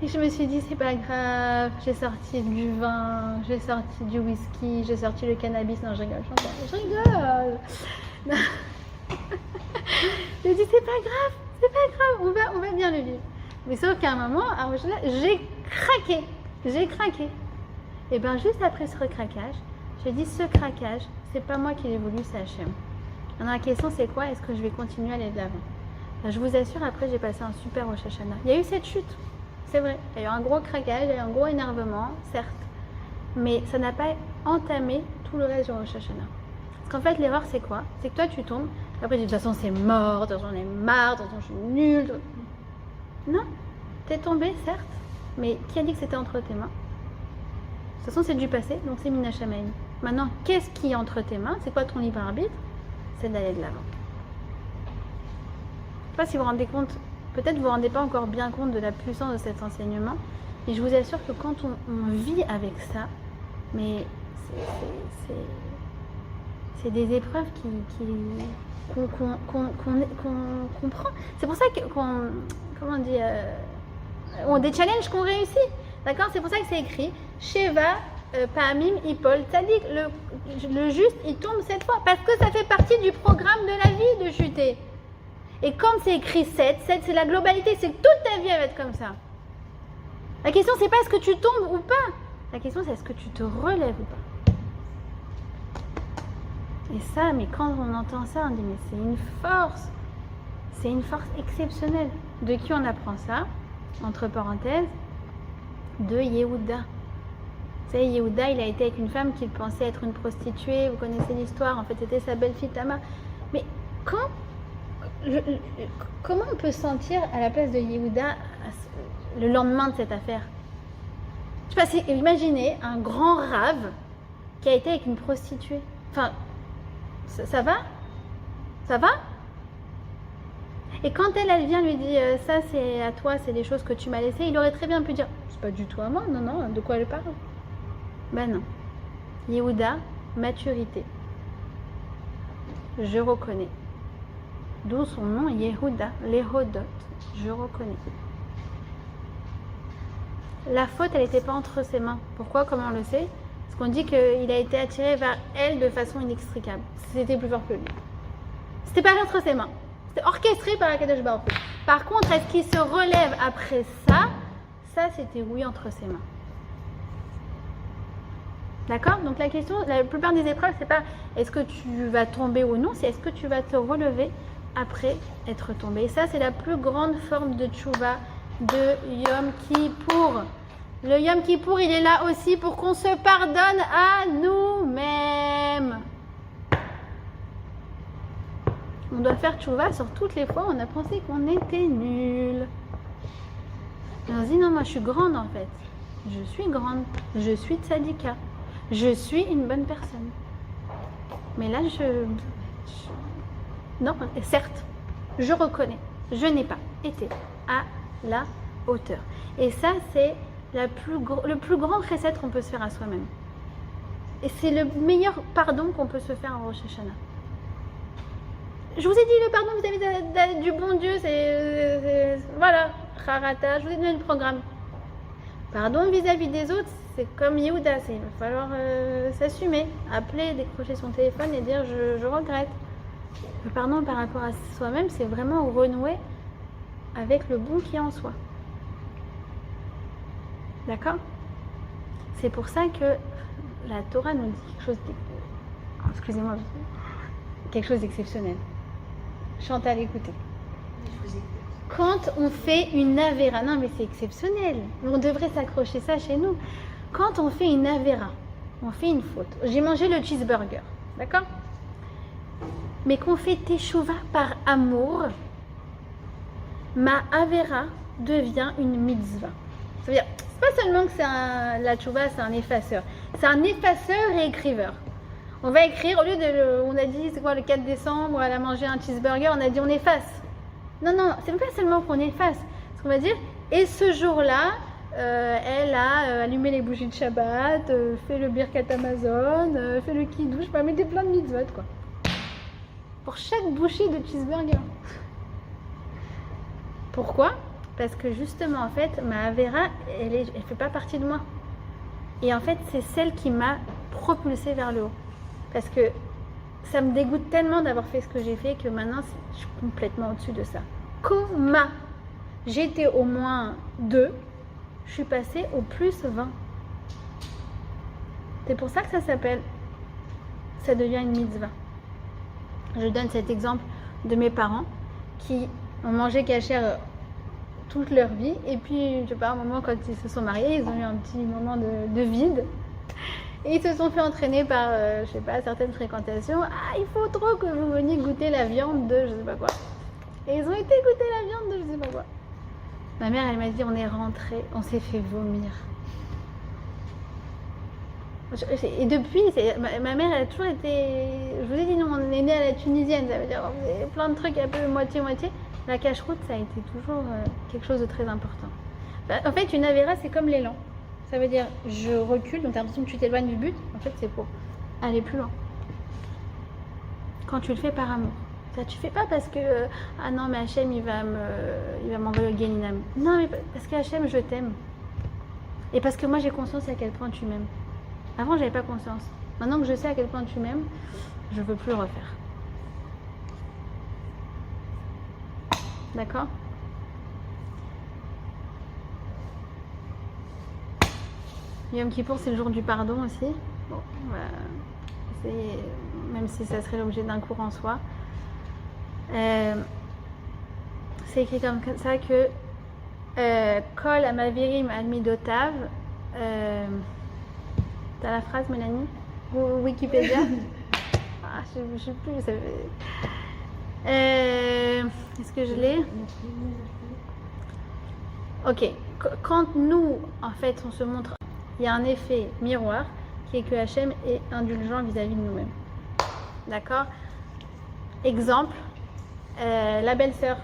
Et je me suis dit, c'est pas grave, j'ai sorti du vin, j'ai sorti du whisky, j'ai sorti le cannabis. Non, je rigole, je rigole. Non. J'ai dit, c'est pas grave, on va bien le vivre. Mais sauf qu'à un moment, à Rosh Hashanah, j'ai craqué. Et bien juste après ce recraquage, j'ai dit, ce craquage, c'est pas moi qui l'ai voulu, c'est Hachem. Alors la question c'est quoi? Est-ce que je vais continuer à aller de l'avant? Ben, je vous assure, après j'ai passé un super Rosh Hashanah. Il y a eu cette chute, c'est vrai. Il y a eu un gros craquage, il y a eu un gros énervement, certes. Mais ça n'a pas entamé tout le reste du Rosh Hashanah. Parce qu'en fait, l'erreur c'est quoi? C'est que toi tu tombes, après tu dis de toute façon c'est mort, de toute façon j'en ai marre, de toute façon je suis nulle. Non, t'es tombé, certes, mais qui a dit que c'était entre tes mains? De toute façon c'est du passé, donc c'est Mina Shamaim. Maintenant, qu'est-ce qui est entre tes mains? C'est quoi ton libre arbitre? C'est d'aller de l'avant. Je ne sais pas si vous vous rendez compte, peut-être vous ne vous rendez pas encore bien compte de la puissance de cet enseignement, et je vous assure que quand on vit avec ça, mais c'est des épreuves qu'on comprend. C'est pour ça comment on dit, des challenges qu'on réussit. D'accord? C'est pour ça que c'est écrit Sheva Pa'amim Ipol Tzadik, le juste il tombe 7 fois parce que ça fait partie du programme de la vie de chuter. Et comme c'est écrit 7 c'est la globalité, c'est que toute ta vie elle va être comme ça. La question c'est pas est-ce que tu tombes ou pas, la question c'est est-ce que tu te relèves ou pas. Et ça, mais quand on entend ça, on dit mais c'est une force exceptionnelle. De qui on apprend ça? Entre parenthèses, de Yehuda. Vous savez, Yehuda, il a été avec une femme qu'il pensait être une prostituée. Vous connaissez l'histoire, en fait, c'était sa belle-fille Tamar. Mais comment on peut sentir à la place de Yehuda le lendemain de cette affaire? Je sais pas, imaginez un grand rave qui a été avec une prostituée. Enfin, ça va? Ça va? Et quand elle vient lui dit ça c'est à toi, c'est des choses que tu m'as laissées, il aurait très bien pu dire c'est pas du tout à moi, non, de quoi elle parle? Ben non. Yehuda, maturité. Je reconnais. D'où son nom Yehuda, l'Hérodot. Je reconnais. La faute, elle n'était pas entre ses mains. Pourquoi? Comment on le sait? Parce qu'on dit qu'il a été attiré vers elle de façon inextricable. C'était plus fort que lui. C'était pas entre ses mains. C'était orchestré par Akadosh Baruch Hu. Par contre, est-ce qu'il se relève après ça? Ça, c'était oui entre ses mains. D'accord? Donc la question, la plupart des épreuves, c'est pas est-ce que tu vas tomber ou non, c'est est-ce que tu vas te relever après être tombé. Et ça, c'est la plus grande forme de tchouva de Yom Kippour. Le Yom Kippour, il est là aussi pour qu'on se pardonne à nous-mêmes. On doit faire tchouva sur toutes les fois où on a pensé qu'on était nul. Et on se dit non, moi je suis grande en fait. Je suis grande. Je suis tzadika. Je suis une bonne personne. Mais là, non, certes, je reconnais. Je n'ai pas été à la hauteur. Et ça, c'est le plus grand chesed qu'on peut se faire à soi-même. Et c'est le meilleur pardon qu'on peut se faire en Rosh Hashanah. Je vous ai dit le pardon vis-à-vis du bon Dieu, c'est voilà, Harata, je vous ai donné le programme. Pardon vis-à-vis des autres, c'est comme Yehuda, il va falloir s'assumer, appeler, décrocher son téléphone et dire je regrette. Le pardon par rapport à soi-même, c'est vraiment renouer avec le bon qui est en soi. D'accord? C'est pour ça que la Torah nous dit quelque chose d'exceptionnel. Chantal, écoutez. quand on fait une avéra, non mais c'est exceptionnel, on devrait s'accrocher ça chez nous. Quand on fait une avéra, on fait une faute. J'ai mangé le cheeseburger, d'accord? Mais qu'on fait teshuva par amour, ma avéra devient une mitzvah. Ça veut dire, c'est pas seulement que la teshuva, c'est un effaceur. C'est un effaceur et écriveur. On va écrire, au lieu de, on a dit, c'est quoi, le 4 décembre, elle a mangé un cheeseburger, on a dit on efface. Non, c'est pas seulement qu'on efface. Ce qu'on va dire, et ce jour-là, elle a allumé les bougies de Shabbat, fait le birkat Amazon, fait le kiddush, pas mettez plein de mitzvot, quoi. Pour chaque bouchée de cheeseburger. Pourquoi? Parce que justement, en fait, ma Avera, elle fait pas partie de moi. Et en fait, c'est celle qui m'a propulsée vers le haut. Parce que ça me dégoûte tellement d'avoir fait ce que j'ai fait que maintenant, je suis complètement au-dessus de ça. Coma. J'étais au moins 2, je suis passée au plus 20. C'est pour ça que ça s'appelle, ça devient une mitzvah. Je donne cet exemple de mes parents qui ont mangé kasher toute leur vie et puis, je sais pas, à un moment quand ils se sont mariés, ils ont eu un petit moment de vide et ils se sont fait entraîner par, je sais pas, certaines fréquentations. Ah, il faut trop que vous veniez goûter la viande de je sais pas quoi. Et ils ont été goûter la viande de je sais pas quoi. Ma mère, elle m'a dit, on est rentré, on s'est fait vomir. Et depuis, ma mère, elle a toujours été... Je vous ai dit, nous, on est nés à la tunisienne, ça veut dire plein de trucs un peu moitié-moitié. La cache-route, ça a été toujours quelque chose de très important. En fait, une avéra, c'est comme l'élan. Ça veut dire, je recule, donc tu as l'impression que tu t'éloignes du but. En fait, c'est pour aller plus loin. Quand tu le fais par amour. Ça, tu fais pas parce que ah non mais Hachem il va m'envoyer au Guéninam. Non mais parce que Hachem je t'aime. Et parce que moi j'ai conscience à quel point tu m'aimes. Avant j'avais pas conscience. Maintenant que je sais à quel point tu m'aimes, je veux plus le refaire. D'accord? Yom Kippour c'est le jour du pardon aussi. Bon, même si ça serait l'objet d'un cours en soi. C'est écrit comme ça que Kol Amavirim Almidotav. T'as la phrase, Mélanie? Wikipédia? Je sais plus. Ça est-ce que je l'ai? Ok. Quand nous, en fait, on se montre, il y a un effet miroir qui est que Hachem est indulgent vis-à-vis de nous-mêmes. D'accord? Exemple. La belle-sœur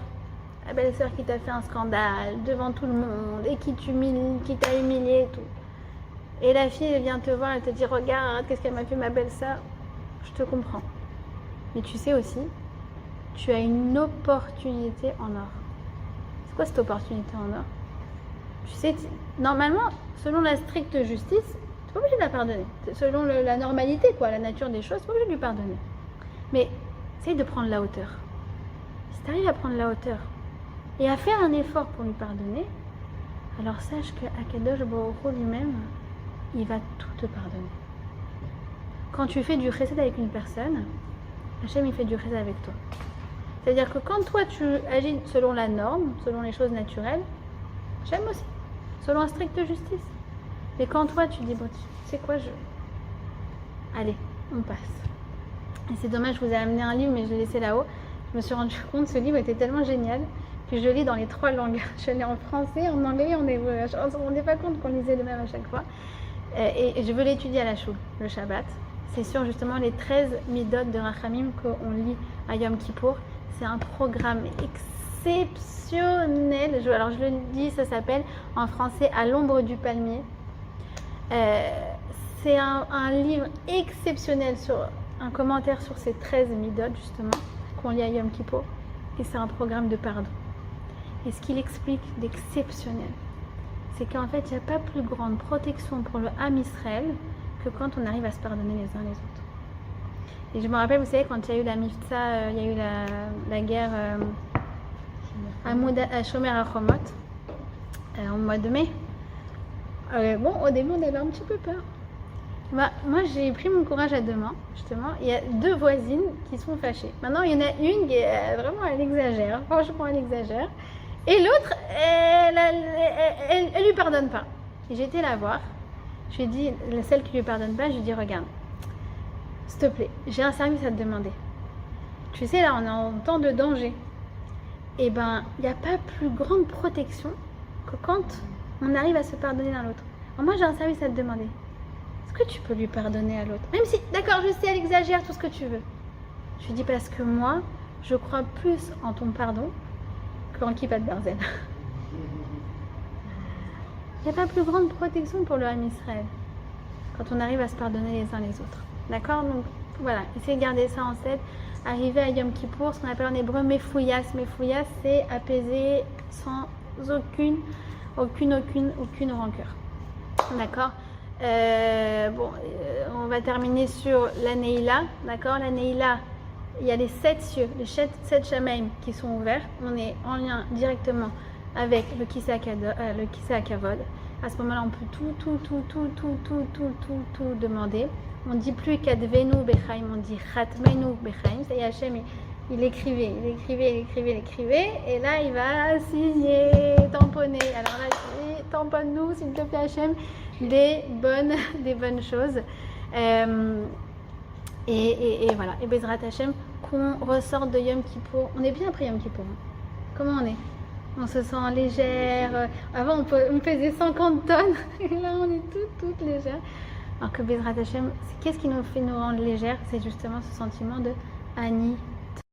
qui t'a fait un scandale devant tout le monde et qui t'a humilié et tout. Et la fille elle vient te voir, elle te dit regarde qu'est-ce qu'elle m'a fait ma belle-sœur. Je te comprends. Mais tu sais aussi, tu as une opportunité en or. C'est quoi cette opportunité en or? Tu sais, normalement, selon la stricte justice, tu n'es pas obligé de la pardonner. Selon la normalité, quoi, la nature des choses, tu n'es pas obligé de lui pardonner. Mais essaye de prendre la hauteur. Si tu arrives à prendre la hauteur et à faire un effort pour lui pardonner, alors sache que Akadosh Baruch Hu lui-même, il va tout te pardonner. Quand tu fais du chesed avec une personne, Hachem il fait du chesed avec toi. C'est-à-dire que quand toi tu agis selon la norme, selon les choses naturelles, Hachem aussi, selon la stricte justice. Mais quand toi tu dis, bon, tu sais quoi, allez, on passe. Et c'est dommage, je vous ai amené un livre, mais je l'ai laissé là-haut. Je me suis rendu compte que ce livre était tellement génial que je lis dans les 3 langues. Je lis en français, en anglais et en hébreu. On ne se rendait pas compte qu'on lisait le même à chaque fois. Et je veux l'étudier à la choule, le Shabbat. C'est sur justement les 13 midot de Rachamim qu'on lit à Yom Kippour. C'est un programme exceptionnel. Alors je le dis, ça s'appelle en français À l'ombre du palmier. C'est un livre exceptionnel sur un commentaire sur ces 13 midot justement qu'on lit à Yom Kippour. Et c'est un programme de pardon. Et ce qu'il explique d'exceptionnel, c'est qu'en fait, il n'y a pas plus grande protection pour le Ham Israël que quand on arrive à se pardonner les uns les autres. Et je me rappelle, vous savez, quand il y a eu la Mifta, il y a eu la guerre à Shomer HaChomot, au mois de mai. Bon, au début, on avait un petit peu peur. Moi, j'ai pris mon courage à 2 mains, justement. Il y a 2 voisines qui sont fâchées. Maintenant, il y en a une qui est vraiment, elle exagère. Franchement, elle exagère. Et l'autre, elle lui pardonne pas. Et j'ai été la voir. Je lui ai dit, celle qui lui pardonne pas, je lui ai dit, regarde, s'il te plaît, j'ai un service à te demander. Tu sais, là, on est en temps de danger. Et ben, il n'y a pas plus grande protection que quand on arrive à se pardonner l'un l'autre. Alors moi, j'ai un service à te demander. Est-ce que tu peux lui pardonner à l'autre? Même si, d'accord, je sais, elle exagère tout ce que tu veux. Je lui dis parce que moi, je crois plus en ton pardon qu'en Kippat Barzel. Il n'y a pas plus grande protection pour le Ham Israël quand on arrive à se pardonner les uns les autres. D'accord? Donc voilà, essayez de garder ça en tête. Arriver à Yom Kippour, ce qu'on appelle en hébreu Mefouyas. Mefouyas, c'est apaiser sans aucune rancœur. D'accord? On va terminer sur la Neila. D'accord? La Neila, il y a les 7 cieux, les 7 Shamaim qui sont ouverts. On est en lien directement avec le Kisei HaKavod. À ce moment-là, on peut tout demander. On ne dit plus Kadvenu Bechaim, on dit Chatmenu Bechaim. C'est Hachem, il écrivait. Et là, il va signer, tamponner. Alors là, tamponne-nous, s'il te plaît, Hachem, des bonnes choses. Et voilà. Et Bezrat Hachem, qu'on ressorte de Yom Kippour. On est bien après Yom Kippour. Hein. Comment on est? On se sent légère. Avant, on faisait 50 tonnes. Et là, on est toutes légères. Alors que Bezrat Hachem, qu'est-ce qui nous fait nous rendre légères? C'est justement ce sentiment de Ani